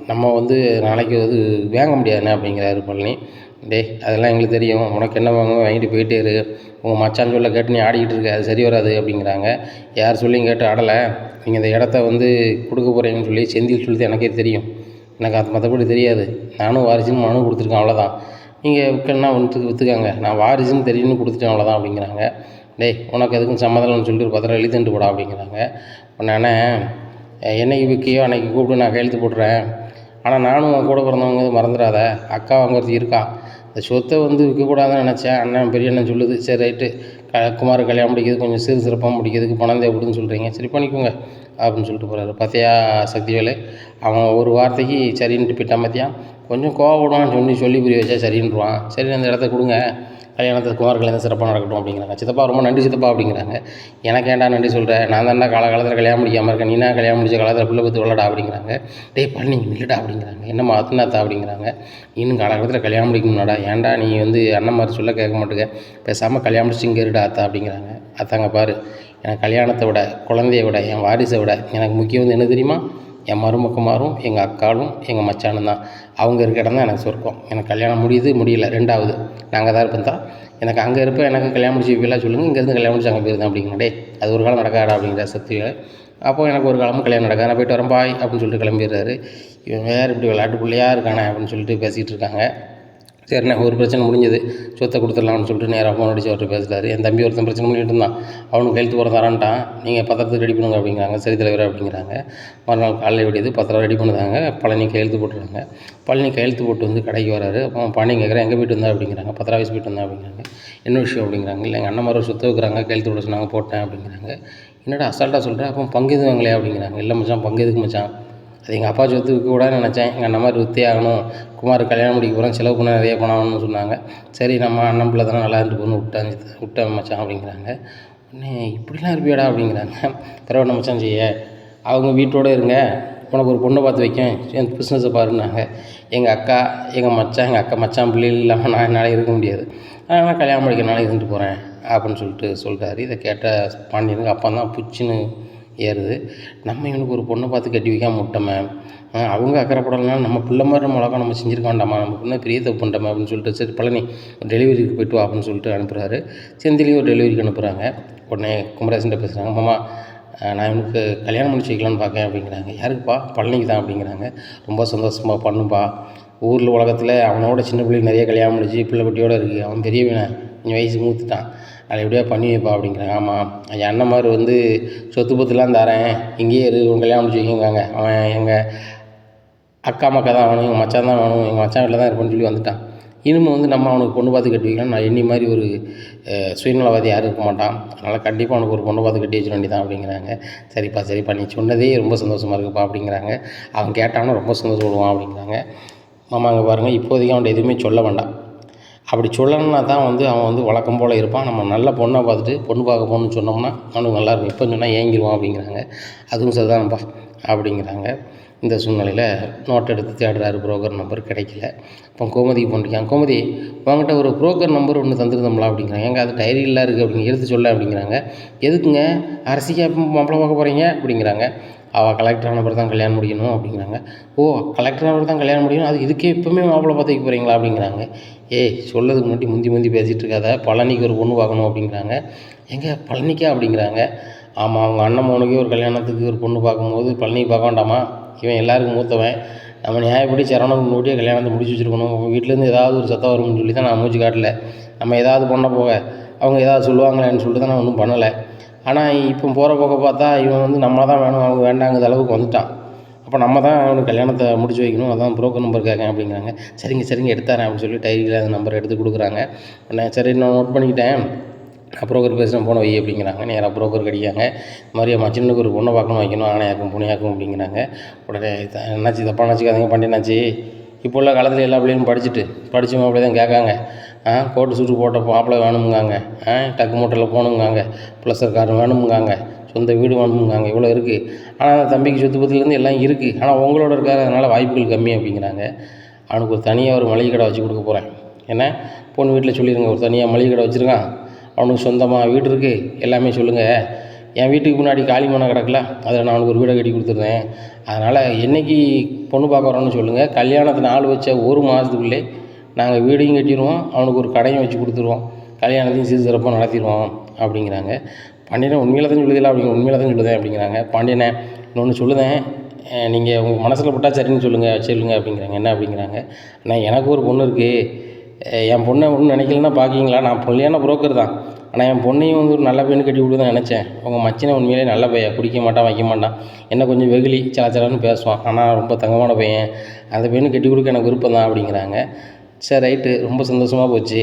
நம்ம வந்து நாளைக்கு வந்து வாங்க முடியாதுண்ணே அப்படிங்கிறாரு பழனி. டேய் அதெல்லாம் எங்களுக்கு தெரியும், உனக்கு என்ன வாங்கிட்டு போயிட்டே இரு, உங்கள் மச்சான் சொல்ல கேட்டு நீ ஆடிக்கிட்டு இருக்க, அது சரி வராது அப்படிங்கிறாங்க. யார் சொல்லியும் கேட்டு ஆடலை, நீங்கள் இந்த இடத்த வந்து கொடுக்க போகிறீங்கன்னு சொல்லி செந்தில் சொல்லிட்டு எனக்கே தெரியும், எனக்கு அது மற்றபடி தெரியாது, நானும் வாரிசுன்னு மனு கொடுத்துருக்கேன், அவ்வளோதான், நீங்கள் விற்கணுன்னா விற்றுக்காங்க, நான் வாரிசுன்னு தெரியும்னு கொடுத்துட்டேன், அவ்வளோதான் அப்படிங்கிறாங்க. டேய் உனக்கு எதுக்கும் சம்மதம்னு சொல்லிட்டு ஒரு பத்திரம் எழுதிட்டு போடா அப்படிங்கிறாங்க. உடனே என்னைக்கு விற்கியோ அன்றைக்கி கூப்பிட்டு நான் கையெழுத்து போட்டுறேன், ஆனால் நானும் உன் கூட பிறந்தவங்க மறந்துடாத, அக்கா வாங்கிறது இருக்கா, இந்த சொத்தை வந்து விற்கக்கூடாதுன்னு நினச்சேன், அண்ணன் பெரிய அண்ணன் சொல்லுது, சரி ரைட்டு, குமார் கல்யாணம் முடிக்கிறது கொஞ்சம் சிறப்பாக முடிக்கிறதுக்கு பணம் தேவைப்படுதுன்னு சொல்கிறீங்க, சரி பண்ணிக்கோங்க அப்படின்னு சொல்லிட்டு போகிறாரு. பார்த்தியா சக்திவேலு, அவன் ஒரு வார்த்தைக்கு சரின்ட்டு போயிட்டான் பார்த்தியா, கொஞ்சம் கோவப்படுவான்னு சொல்லி புரிய வச்சா சரின்றுவான். சரி அந்த இடத்த கொடுங்க, கல்யாணத்துக்கு குமார் கல்யாணம் சிறப்பாக நடக்கட்டும் அப்படிங்கிறாங்க. சித்தப்பா ரொம்ப நன்றி சித்தப்பா அப்படிங்கிறாங்க. எனக்கு ஏன்டா நன்றி சொல்கிறேன், நான் தான்டா காலத்தில் கல்யாணம் முடிக்காமல் இருக்கேன், நீனா கல்யாணம் முடிச்ச காலத்தில் பிள்ளை பற்றி விளாடா அப்படிங்கிறாங்க. டேய் பழனி இல்லைடா அப்படிங்கிறாங்க. என்னம்மா அத்தனாத்தா அப்படிங்கிறாங்க. இன்னும் காலத்தில் கல்யாணம் முடிக்கணும்னாடா, ஏன்டா நீ வந்து அண்ணன் மாதிரி சொல்ல கேட்க மாட்டேங்க, பேசாமல் கல்யாணம் முடிச்சு இங்கே இருடா அத்தா அப்படிங்கிறாங்க. அத்தாங்க பாரு, எனக்கு கல்யாணத்தை விட, குழந்தைய விட, என் வாரிசை விட எனக்கு முக்கியம் வந்து என்ன தெரியுமா, என் மருமக்குமாரும் எங்கள் அக்காலும் எங்கள் மச்சானும் தான், அவங்க இருக்க இடம் தான் எனக்கு சொர்க்கம். எனக்கு கல்யாணம் முடியல, ரெண்டாவது நாங்கள் தான் இருப்பேன் தான், எனக்கு அங்கே இருப்பேன், எனக்கு கல்யாணம் முடிச்சு வைப்பீங்களா சொல்லுங்கள், இங்கேருந்து கல்யாணம் முடிச்சு அங்கே போயிருந்தேன் அப்படிங்கிற. டே அது ஒரு காலம் நடக்காடா அப்படிங்கிற சக்திவேல். அப்போது எனக்கு ஒரு காலமும் கல்யாணம் நடக்காது, நான் போய்ட்டு வரேன் பாய் அப்படின்னு சொல்லிட்டு கிளம்பிடுறாரு. இவன் வேறு இப்படி விளையாட்டு பிள்ளையாக இருக்கானே அப்படின்னு சொல்லிட்டு பேசிகிட்டு இருக்காங்க. சரிண்ணே ஒரு பிரச்சனை முடிஞ்சது, சொத்தை கொடுத்துடலாம்னு சொல்லிட்டு நேராக ஃபோன் அடித்து அவர்கிட்ட பேசுகிறாரு. என் தம்பி ஒருத்தன் பிரச்சனை பண்ணிகிட்டு இருந்தான், அவனுக்கு கையெழுத்து போகிற தரான்ட்டான், நீங்கள் பத்திரத்துக்கு ரெடி பண்ணுங்க அப்படிங்கிறாங்க. சரி தலைவர் அப்படிங்கிறாங்க. மறுநாள் காலையில் விடியது, பத்திரம் ரெடி பண்ணுறாங்க, பழனி கையெழுத்து போட்டுருக்காங்க. பழனி கையெழுத்து போட்டு வந்து கடைக்கு வராரு. அப்போ பாண்டியன் கேட்குறேன் எங்கே போய்ட்டு வந்தா அப்படிங்கிறாங்க. 10 வயசு போய்ட்டு வந்தேன் அப்படிங்கிறாங்க. என்ன விஷயம் அப்படிங்கிறாங்க. இல்லை எங்கள் அண்ணன் மாதிரி சொத்தை வைக்கிறாங்க, கையெழுத்து போட சொன்னாங்க, போட்டேன் அப்படிங்கிறாங்க. என்னடா அசால்ட்டாக சொல்கிறேன், அப்போ பங்கு எதுவும் வாங்கலையா அப்படிங்கிறாங்க. இல்லை மச்சான் பங்கு எதுக்கு மச்சான், அது எங்கள் அப்பா சொத்து விற்கக்கூடாதுன்னு நினச்சேன், எங்கள் அண்ணன் மாதிரி விற்றே ஆகணும், குமார் கல்யாணம் முடிக்க போகிறேன், செலவு பண்ண நிறைய பணம்னு சொன்னாங்க, சரி நம்ம அண்ணன் பிள்ளை தானே நல்லா இருந்து பொண்ணு விட்டேன் மச்சான் அப்படிங்கிறாங்க. உடனே இப்படிலாம் இருப்பியாடா அப்படிங்கிறாங்க. பரவாயில்ல மச்சான் செய்ய, அவங்க வீட்டோடு இருங்க, உனக்கு ஒரு பொண்ணை பார்த்து வைக்கேன், என் பிஸ்னஸை பாருன்னாங்க. எங்கள் அக்கா எங்கள் மச்சான், எங்கள் அக்கா மச்சான் பிள்ளைகள் இல்லாமல் நான் என்னால் இருக்க முடியாது, அதனால் கல்யாணம் முடிக்கிறனால இருந்துட்டு போகிறேன் அப்படின்னு சொல்லிட்டாரு. இதை கேட்ட பாண்டியனுக்கு அப்போ தான் புச்சுன்னு ஏறுது. நம்ம இவனுக்கு ஒரு பொண்ணை பார்த்து கட்டி வைக்காமல் விட்டோமே, அவங்க அக்கறைப்படலைனாலும் நம்ம பிள்ளை மாதிரி நம்ம நம்ம செஞ்சுருக்க வேண்டாமா, நம்ம பொண்ணை பெரிய தப்பு பண்ணிட்டோமே அப்படின்னு சொல்லிட்டு, சரி பழனி டெலிவரிக்கு போய்ட்டு வா அப்படின்னு சொல்லிட்டு அனுப்புகிறாரு. செந்திலையும் ஒரு டெலிவரிக்கு அனுப்புகிறாங்க. உடனே குமரேசன்ட்ட பேசுகிறாங்க. மாமா நான் இவனுக்கு கல்யாணம் முடிச்சு வைக்கலான்னு பார்க்கேன் அப்படிங்கிறாங்க. யாருக்குப்பா, பழனிக்கு தான் அப்படிங்கிறாங்க. ரொம்ப சந்தோஷமாக பண்ணுப்பா, ஊரில் உலகத்தில் அவனோட சின்ன பிள்ளைக்கு நிறைய கல்யாணம் முடிச்சு பிள்ளை குட்டியோடு இருக்குது, அவன் பெரியவனை கொஞ்சம் வயசு மூத்துட்டான், நல்லபடியாக பண்ணி வைப்பா அப்படிங்கிறாங்க. ஆமாம், என் அண்ணன் மாதிரி வந்து சொத்து பத்துலாம் தரேன், இங்கேயே இரு, உன் கல்யாணம் முடிச்சு வைக்கிங்காங்க. அவன் எங்கள் அக்கா மக்கா தான் வேணும், எங்கள் மச்சான் தான் வேணும், எங்கள் மச்சான் வீட்டில் தான் இருப்பேன்னு சொல்லி வந்துட்டான். இனிமேல் வந்து நம்ம அவனுக்கு பொண்ணு பார்த்து கட்டி வைக்கலாம். நான் என்னி மாதிரி ஒரு சுயநலவாதி யாரும் இருக்க மாட்டான். அதனால் கண்டிப்பாக அவனுக்கு ஒரு பொண்ணு பார்த்து கட்டி வச்சிட வேண்டியதான் அப்படிங்கிறாங்க. சரிப்பா சரிப்பா, நீ சொன்னதே ரொம்ப சந்தோஷமாக இருக்குப்பா அப்படிங்கிறாங்க. அவன் கேட்டான்னா ரொம்ப சந்தோஷப்படுவான் அப்படிங்கிறாங்க. மாமா அங்கே பாருங்கள், இப்போதைக்கு அவன்கிட்ட எதுவுமே சொல்ல வேண்டாம். அப்படி சொல்லணுன்னா தான் வந்து அவன் வந்து வழக்கம் போல் இருப்பான். நம்ம நல்ல பொண்ணை பார்த்துட்டு பொண்ணு பார்க்க போகணுன்னு சொன்னோம்னா அவனுக்கு நல்லாயிருக்கும். இப்போ சொன்னால் ஏங்கிடுவான் அப்படிங்கிறாங்க. அதுவும் சரிதான்ப்பா அப்படிங்கிறாங்க. இந்த சூழ்நிலையில் நோட் எடுத்து தேடுறாரு, புரோக்கர் நம்பர் கிடைக்கல. அப்போ கோமதிக்கு ஃபோன் அடிக்காங்க. கோமதி, உங்கள்கிட்ட ஒரு புரோக்கர் நம்பர் ஒன்று தந்துருந்தோம்ல அப்படிங்கிறாங்க. எங்கே அது டைரியில் இருக்குது அப்படிங்க, எடுத்து சொல்ல அப்படிங்கிறாங்க. எதுக்குங்க, அரசிக்கு மாப்பிள்ளை பார்க்க போகிறீங்க அப்படிங்கிறாங்க. அவள் கலெக்டர் ஆன பிறகு தான் கல்யாணம் முடிக்கணும் அப்படிங்கிறாங்க. ஓ, கலெக்டர் ஆன பிறகு தான் கல்யாணம் முடிக்கணும், அது இதுக்கே இப்போவுமே மாப்பிள்ளை பார்த்து வைக்க போகிறீங்களா அப்படிங்கிறாங்க. ஏய், சொல்லதுக்கு முன்னாடி முந்தி பேசிகிட்டு இருக்காத, பழனிக்கு ஒரு பொண்ணு பார்க்கணும் அப்படிங்கிறாங்க. எங்கே பழனிக்கா அப்படிங்கிறாங்க. ஆமாம், அவங்க அண்ணன் மகனுக்கே ஒரு கல்யாணத்துக்கு ஒரு பொண்ணு பார்க்கும்போது பழனிக்கு பார்க்க வேண்டாமா, இவன் எல்லாருக்கும் மூத்தவன், நம்ம நியாயப்படி சரவணன் முன்னாடியே கல்யாணத்தை முடிச்சு வச்சுருக்கணும். உங்கள் வீட்டிலேருந்து ஏதாவது ஒரு சத்தம் வரும்னு சொல்லி தான் நான் மூச்சு காட்டல. நம்ம ஏதாவது பண்ண போக அவங்க ஏதாவது சொல்லுவாங்களேன்னு சொல்லிட்டு தான் நான் ஒன்றும் பண்ணலை. ஆனால் இப்போ போகிற போக்க பார்த்தா இவன் வந்து நம்ம தான் வேணும், அவங்க வேண்டாங்கிற அளவுக்கு வந்துட்டான். அப்போ நம்ம தான் அவனுக்கு கல்யாணத்தை முடிச்சு வைக்கணும், அதான் புரோக்கர் நம்பர் கேட்கேன் அப்படிங்கிறாங்க. சரிங்க எடுத்தாரேன் அப்படின்னு சொல்லி டைரியில் அந்த நம்பரை எடுத்து கொடுக்குறாங்க. உடனே சரி, நான் நோட் பண்ணிக்கிட்டேன், நான் புரோக்கர் பேசுகிறேன், போன வை அப்படிங்கிறாங்க. நேராக புரோக்கர் கடிக்காங்க. இந்த மாதிரி மச்சினுக்கு ஒரு பொண்ணை பார்க்கணும், வைக்கணும், ஆணையாக்கும் புனியாக்கும் அப்படிங்கிறாங்க. உடனே என்னாச்சு, தப்பாக நினச்சிக்காதீங்க பாண்டியனாச்சு, இப்போ உள்ள காலத்தில் எல்லா பிள்ளைகளும் படித்த மாப்பிள்ளை தான் கேட்காங்க. கோட்டு சூட்டு போட்ட மாப்பிள்ளை வேணுமுங்காங்க, டக்கு மூட்டையில் போகணுங்காங்க, ப்ளஸர் கார் வேணுமுங்காங்க, சொந்த வீடு வேணுமுங்காங்க, இவ்வளோ இருக்குது. ஆனால் அந்த தம்பிக்கு சொத்து பத்துலேருந்து எல்லாம் இருக்குது, ஆனால் உங்களோட இருக்காரு, அதனால் வாய்ப்புகள் கம்மி அப்படிங்கிறாங்க. அவனுக்கு ஒரு தனியாக ஒரு மளிகை கடை வச்சு கொடுக்க போகிறேன். ஏன்னா பொண்ணு வீட்டில் சொல்லிடுங்க, ஒரு தனியாக மளிகை கடை வச்சுருக்கான், அவனுக்கு சொந்தமாக வீடு இருக்குது, எல்லாமே சொல்லுங்கள். என் வீட்டுக்கு முன்னாடி காலி மனை கிடக்கல, அதில் நான் அவனுக்கு ஒரு வீடை கட்டி கொடுத்துருந்தேன். அதனால் என்றைக்கு பொண்ணு பார்க்க வரோன்னு சொல்லுங்கள், கல்யாணத்தை நாள் வச்ச ஒரு மாதத்துக்குள்ளே நாங்கள் வீடையும் கட்டிடுவோம், அவனுக்கு ஒரு கடையும் வச்சு கொடுத்துருவோம், கல்யாணத்தையும் சீர் சிறப்பாக நடத்திடுவோம் அப்படிங்கிறாங்க. பாண்டியனை உண்மையில தான் சொல்லுதில்ல உண்மையில தான் சொல்லுதேன் அப்படிங்கிறாங்க. பாண்டியனை இன்னொன்று சொல்லுதேன், நீங்கள் உங்கள் மனசில் பட்டா சரின்னு சொல்லுங்கள் அப்படிங்கிறாங்க. என்ன அப்படிங்கிறாங்க. ஆனால் எனக்கு ஒரு பொண்ணு இருக்குது, என் பொண்ணை ஒன்றும் நினைக்கலன்னா பார்க்கிங்களா, நான் கல்யாண புரோக்கர் தான், ஆனால் என் பொண்ணையும் வந்து ஒரு நல்ல பையனு கட்டி கொடுத்து தான் நினச்சேன். உங்கள் மச்சினை உண்மையிலே நல்ல பையன், குடிக்க மாட்டான் வைக்க மாட்டான், என்ன கொஞ்சம் வெகுளி சலச்சலன்னு பேசுவான், ஆனால் ரொம்ப தங்கமான பையன், அந்த பையனு கட்டி கொடுக்க எனக்கு விருப்பம் தான் அப்படிங்கிறாங்க. சரி ரைட்டு, ரொம்ப சந்தோஷமாக போச்சு,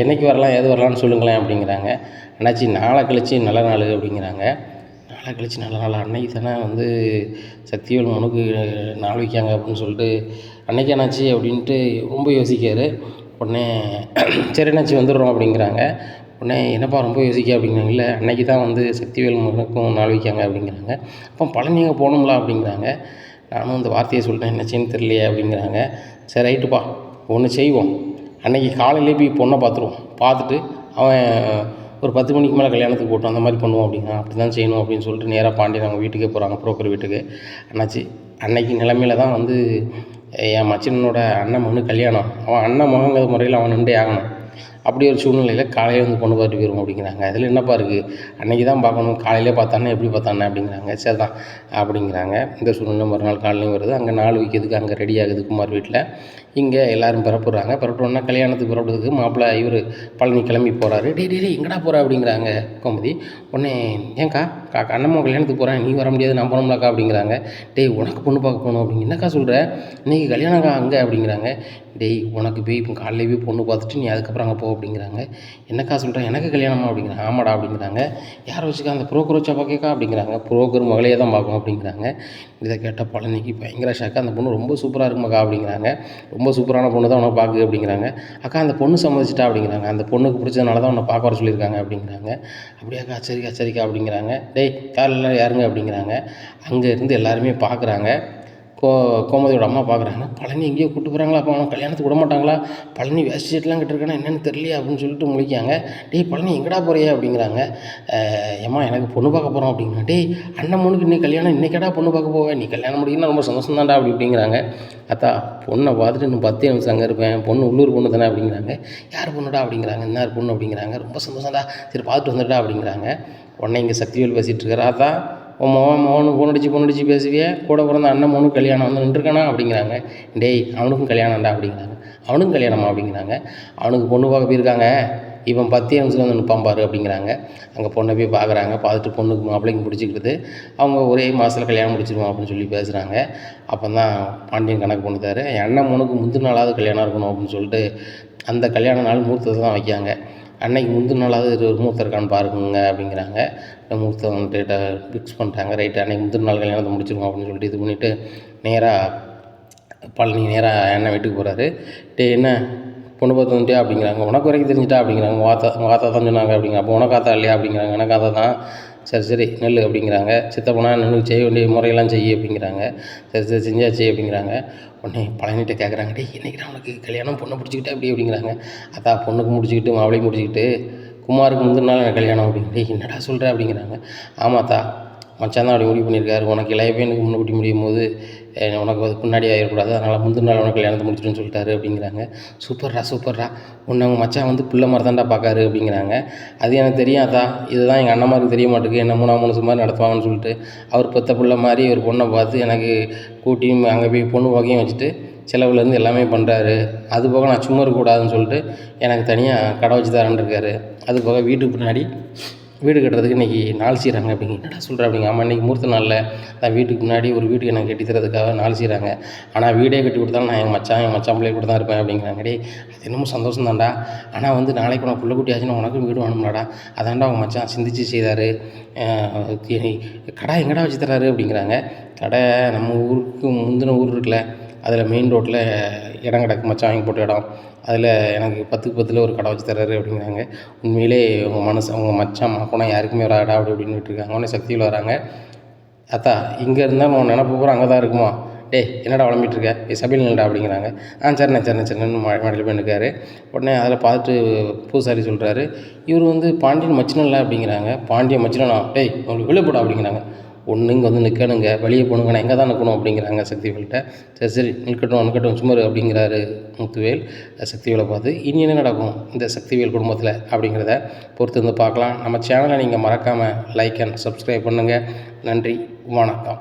என்றைக்கு வரலாம் ஏது வரலான்னு சொல்லுங்களேன் அப்படிங்கிறாங்க. அண்ணாச்சி நாளை கழிச்சு நல்ல நாள் அப்படிங்கிறாங்க. நாளை கழிச்சு நல்ல நாள், அன்னைக்கு தானே வந்து சக்திவேல் மனுக்கு நாள் வைக்காங்க அப்படின்னு சொல்லிட்டு, அன்னைக்கு என்னாச்சு அப்படின்ட்டு ரொம்ப யோசிக்காரு. உடனே சரி என்னாச்சு வந்துடுறோம் அப்படிங்கிறாங்க. உடனே என்னப்பா ரொம்ப யோசிக்க அப்படிங்கிறாங்க. இல்லை அன்னைக்கு தான் வந்து சக்திவேல் மகனுக்கும் நாள் வைக்காங்க அப்படிங்கிறாங்க. அப்போ பழனி அங்கே போகணுங்களா அப்படிங்கிறாங்க. நானும் இந்த வார்த்தையை சொல்லிட்டேன், என்னச்சின்னு தெரியலையே அப்படிங்கிறாங்க. சரி ரைட்டுப்பா, ஒன்று செய்வோம், அன்றைக்கி காலையிலே போய் பொண்ணை பார்த்துட்டு அவன் ஒரு 10 மணிக்கு மேலே கல்யாணத்துக்கு போட்டோம், அந்த மாதிரி பண்ணுவோம் அப்படிங்கிறான். அப்படி தான் செய்யணும் அப்படின்னு சொல்லிட்டு நேராக பாண்டியன் அவங்க வீட்டுக்கே போகிறாங்க, புரோக்கர் வீட்டுக்கு. அண்ணாச்சி அன்னைக்கு நிலைமையில தான் வந்து என் மச்சினனோட அண்ணன் மகனு கல்யாணம், அவன் அண்ணன் மகங்கிற முறையில் அவன் நின்றே ஆகணும். அப்படி ஒரு சூழ்நிலையில் காலையில் வந்து பொண்ணு பார்த்துட்டு போயிடுவோம் அப்படிங்கிறாங்க. அதில் என்னப்பா இருக்குது, அன்றைக்கி தான் பார்க்கணும், காலையிலே பார்த்தானே எப்படி பார்த்தானே அப்படிங்கிறாங்க. சரி தான் அப்படிங்கிறாங்க. இந்த சூழ்நிலை மறுநாள் காலையிலையும் வருது. அங்கே நாள் வைக்கிறதுக்கு அங்கே ரெடி ஆகுது குமார் வீட்டில். இங்கே எல்லோரும் புறப்படுறாங்க. புறப்பட்டோன்னா கல்யாணத்துக்கு புறப்படுறதுக்கு மாப்பிள்ளை இவர் பழனி கிளம்பி போகிறாரு. டே எங்கடா போகிற அப்படிங்கிறாங்க கோமதி. உடனே ஏன்க்கா அண்ணம்மா கல்யாணத்துக்கு போகிறேன், நீ வர முடியாது, நான் போனோம்னாக்கா அப்படிங்கிறாங்க. டேய் உனக்கு பொண்ணு பார்க்க போகணும் அப்படிங்க, என்னக்கா சொல்கிற, இன்றைக்கி கல்யாணம்க்கா அங்கே அப்படிங்கிறாங்க. டேய் உனக்கு போய் இப்போ காலையில் போய் பொண்ணு பார்த்துட்டு நீ அதுக்கப்புறம் அங்கே போ அப்படிங்கிறாங்க. என்னக்கா சொல்கிறேன், எனக்கு கல்யாணமா அப்படிங்கிறாங்க. ஆமாடா அப்படிங்கிறாங்க. யாரை வச்சுக்கா, அந்த புரோக்கர் வச்சா பார்க்கக்கா அப்படிங்கிறாங்க. புரோக்கர் மகளையே தான் பார்க்கணும் அப்படிங்கிறாங்க. இதை கேட்டால் பழனிக்கு பயங்கர ஷாக்கு. அந்த பொண்ணு ரொம்ப சூப்பராக இருக்குமாக்கா அப்படிங்கிறாங்க. ரொம்ப சூப்பரான பொண்ணு தான் உனக்கு பார்க்கு அப்படிங்கிறாங்க. அக்கா அந்த பொண்ணு சம்மதிச்சிட்டா அப்படிங்கிறாங்க. அந்த பொண்ணுக்கு பிடிச்சதுனால தான் உன்னை பார்க்க வர சொல்லியிருக்காங்க அப்படிங்கிறாங்க. அப்படியாக்கா, சரிக்கா அப்படிங்கிறாங்க. டேய் காரில் யாருங்க அப்படிங்கிறாங்க. அங்கே இருந்து எல்லாருமே பார்க்குறாங்க. கோமதியோட அம்மா பார்க்குறாங்க. பழனி எங்கேயோ கூப்பிட்டு போகிறாங்களா, அப்போ அவனை கல்யாணத்துக்கு விட மாட்டாங்களா, பழனி வேஸ்ட் ஷர்ட்லாம் கட்டிருக்கானா என்னென்னு தெரியலையே அப்படின்னு சொல்லிட்டு முழிக்காங்க. டேய் பழனி எங்கடா போறியா அப்படிங்கிறாங்க. ஏம்மா எனக்கு பொண்ணு பார்க்க போகிறோம் அப்படிங்கிறாங்க. டேய் அண்ணன் பொண்ணுக்கு இன்னைக்கு கல்யாணம், இன்னைக்கடா பொண்ணு பார்க்க போவேன், நீ கல்யாணம் முடியும்னா ரொம்ப சந்தோஷம் தான்டா அப்படிங்கிறாங்க. அத்தா பொண்ணை பார்த்துட்டு இன்னும் 10 நிமிஷம் அங்கே இருப்பேன், பொண்ணு உள்ளூர் பொண்ணு தானே அப்படிங்கிறாங்க. யார் பொண்ணுடா அப்படிங்கிறாங்க. இன்னார் பொண்ணு அப்படிங்கிறாங்க. ரொம்ப சந்தோஷம்டா, சரி பார்த்துட்டு வந்துட்டா அப்படிங்கிறாங்க. உடனே இங்கே சக்திவேல் பேசிகிட்டு இருக்காரு. அதான் உன் மோனுக்கு பொண்ணு அடிச்சு பேசுவியே, கூட பிறந்த அண்ணன் மோனுக்கு கல்யாணம் வந்து நின்றுருக்கானா அப்படிங்கிறாங்க. டேய் அவனுக்கும் கல்யாணம்டா அப்படிங்கிறாங்க. அவனுக்கும் கல்யாணமா அப்படிங்கிறாங்க. அவனுக்கு பொண்ணு பார்க்க போயிருக்காங்க, இவன் 10 நிமிஷத்துல வந்து நிற்பான் பாரு அப்படிங்கிறாங்க. அங்கே பொண்ணை போய் பார்க்குறாங்க. பார்த்துட்டு பொண்ணுக்கு மாப்பிள்ளைக்கும் பிடிச்சிக்கிடுது. அவங்க ஒரே மாதத்தில் கல்யாணம் முடிச்சிருவோம் அப்படின்னு சொல்லி பேசுகிறாங்க. அப்போ தான் பாண்டியன் கணக்கு பண்ணுறாரு, என் அண்ணன் பொண்ணுக்கு முந்தின நாளாவது கல்யாணம் இருக்கணும் அப்படின்னு சொல்லிட்டு அந்த கல்யாண நாள் முகூர்த்தத்தை தான் வைக்காங்க. அன்னைக்கு முந்தின நாளாவது ஒரு முகூர்த்தம் இருக்கான்னு பாருங்க அப்படிங்கிறாங்க. முகூர்த்தம் டேட்டை ஃபிக்ஸ் பண்ணிட்டாங்க. ரைட்டு, அன்னைக்கு முந்தின நாள் கல்யாணத்தை முடிச்சிருவோம் அப்படின்னு சொல்லிட்டு இது பண்ணிவிட்டு பழனி நேராக அண்ணன் வீட்டுக்கு போகிறாரு. என்ன பொண்ணு பார்த்து வந்துட்டியா அப்படிங்கிறாங்க. உனக்கு வரைக்கும் தெரிஞ்சுட்டா அப்படிங்கிறாங்க. உங்கள் ஆத்தா தான் சொன்னாங்க அப்படிங்கிற. அப்போ உனக்கு ஆத்தா இல்லையா அப்படிங்கிறாங்க. எனக்கு ஆத்தா தான். சரி நெல் அப்படிங்கிறாங்க. சித்தப்பனா நின்று செய்ய வேண்டிய முறையெல்லாம் செய்ய அப்படிங்கிறாங்க. சரி செஞ்சாச்சு அப்படிங்கிறாங்க. உடனே பழனிகிட்ட கேட்குறாங்க, டேய் என்னைக்கு உனக்கு கல்யாணம் பொண்ணை பிடிச்சிக்கிட்டே அப்படிங்கிறாங்க. அத்தா பொண்ணுக்கு முடிச்சுக்கிட்டு மாப்பிளையும் முடிச்சுக்கிட்டு குமாருக்கு முந்தின நாள் எனக்கு கல்யாணம் அப்படிங்க. டேய் என்னடா சொல்கிற அப்படிங்கிறாங்க. ஆமாத்தா, மச்சான் தான் அப்படி முடிவு பண்ணியிருக்காரு. உனக்கு இளைய பையனுக்கு முன்னுக்கூட்டி முடியும் போது உனக்கு அது பின்னாடி ஆகிடக்கூடாது, அதனால் முந்தின நாள் உனக்கு கல்யாணத்தை முடிச்சுட்டுன்னு சொல்லிட்டாரு அப்படிங்கிறாங்க. சூப்பர்ரா உன்னை அவங்க மச்சான் வந்து பிள்ளை மாதிரி தான்டா பார்க்காரு அப்படிங்கிறாங்க. அது எனக்கு தெரியாதா, இதுதான் எங்கள் அண்ணன்மாருக்கு தெரிய மாட்டேங்குது, என்ன 3 மனுஷன் மாதிரி நடத்துவாங்கன்னு சொல்லிட்டு அவர் பெற்ற பிள்ளை மாதிரி ஒரு பொண்ணை பார்த்து எனக்கு கூட்டியும் அங்கே போய் பொண்ணு வகையும் வச்சுட்டு செலவுலேருந்து எல்லாமே பண்ணுறாரு. அது போக நான் சும்மா இருக்கக்கூடாதுன்னு சொல்லிட்டு எனக்கு தனியாக கடை வச்சு தரேன்னு இருக்காரு. அது போக வீட்டுக்கு பின்னாடி வீடு கட்டுறதுக்கு இன்றைக்கி நாள் செய்கிறாங்க அப்படிங்க. என்னடா சொல்கிற அப்படிங்க. ஆமாம், இன்றைக்கி முகூர்த்த நாளில் நான் வீட்டுக்கு முன்னாடி ஒரு வீட்டுக்கு எனக்கு கட்டி தரதுக்காக நாள் செய்கிறாங்க. ஆனால் வீடே கட்டி கொடுத்தாலும் நான் என் மச்சான் பிள்ளை கூட தான் இருப்பேன் அப்படிங்கிறாங்க. டேய் அது என்னமோ சந்தோஷம் தான்டா, ஆனால் வந்து நாளைக்கு உனக்கு பிள்ளை குட்டி ஆச்சுன்னா உனக்கும் வீடு வேணும்லாடா, அதான்டா அவங்க மச்சான் சிந்திச்சு செய்தார். கடை எங்கடா வச்சு தராரு அப்படிங்கிறாங்க. கடை நம்ம ஊருக்கு முந்தின ஊர் இருக்குல்ல, அதில் மெயின் ரோட்டில் இடம் கிடக்கு, மச்சான் வாங்கி போட்ட இடம், அதில் எனக்கு 10க்கு 10 ஒரு கடை வச்சு தர்றாரு அப்படிங்கிறாங்க. உண்மையிலே உங்கள் மச்சான் மாப்போனால் யாருக்குமே வராடா அப்படி இப்படின்னுட்டு இருக்காங்க. உடனே சக்தியில் வராங்க. அத்தா இங்கே இருந்தால் உன் நினப்பு பூரா அங்கே தான் இருக்குமா, டேய் என்னடா வளம்பிட்டுருக்க, சபையில் நில்டா அப்படிங்கிறாங்க. சரிண்ணே மாடியில் போய் நிற்காரு. உடனே அதில் பார்த்துட்டு பூசாரி சொல்கிறாரு, இவர் வந்து பாண்டியன் மச்சினல்ல அப்படிங்கிறாங்க. பாண்டியன் மச்சினனா, டேய் உங்களுக்கு வெளியே போடா அப்படிங்கிறாங்க. ஒன்று இங்கே வந்து நிற்கணுங்க, வெளியே போகணுங்க, நான் எங்கே தான் நிற்கணும் அப்படிங்கிறாங்க சக்திவேல்கிட்ட. சரி நிற்கட்டும் சும்மாரு அப்படிங்கிறாரு முத்துவேல் சக்திவேலை பார்த்து. இனி என்ன நடக்கும் இந்த சக்திவேல் குடும்பத்தில் அப்படிங்கிறத பொறுத்து வந்து பார்க்கலாம். நம்ம சேனலை நீங்கள் மறக்காமல் லைக் அண்ட் சப்ஸ்கிரைப் பண்ணுங்கள். நன்றி, வணக்கம்.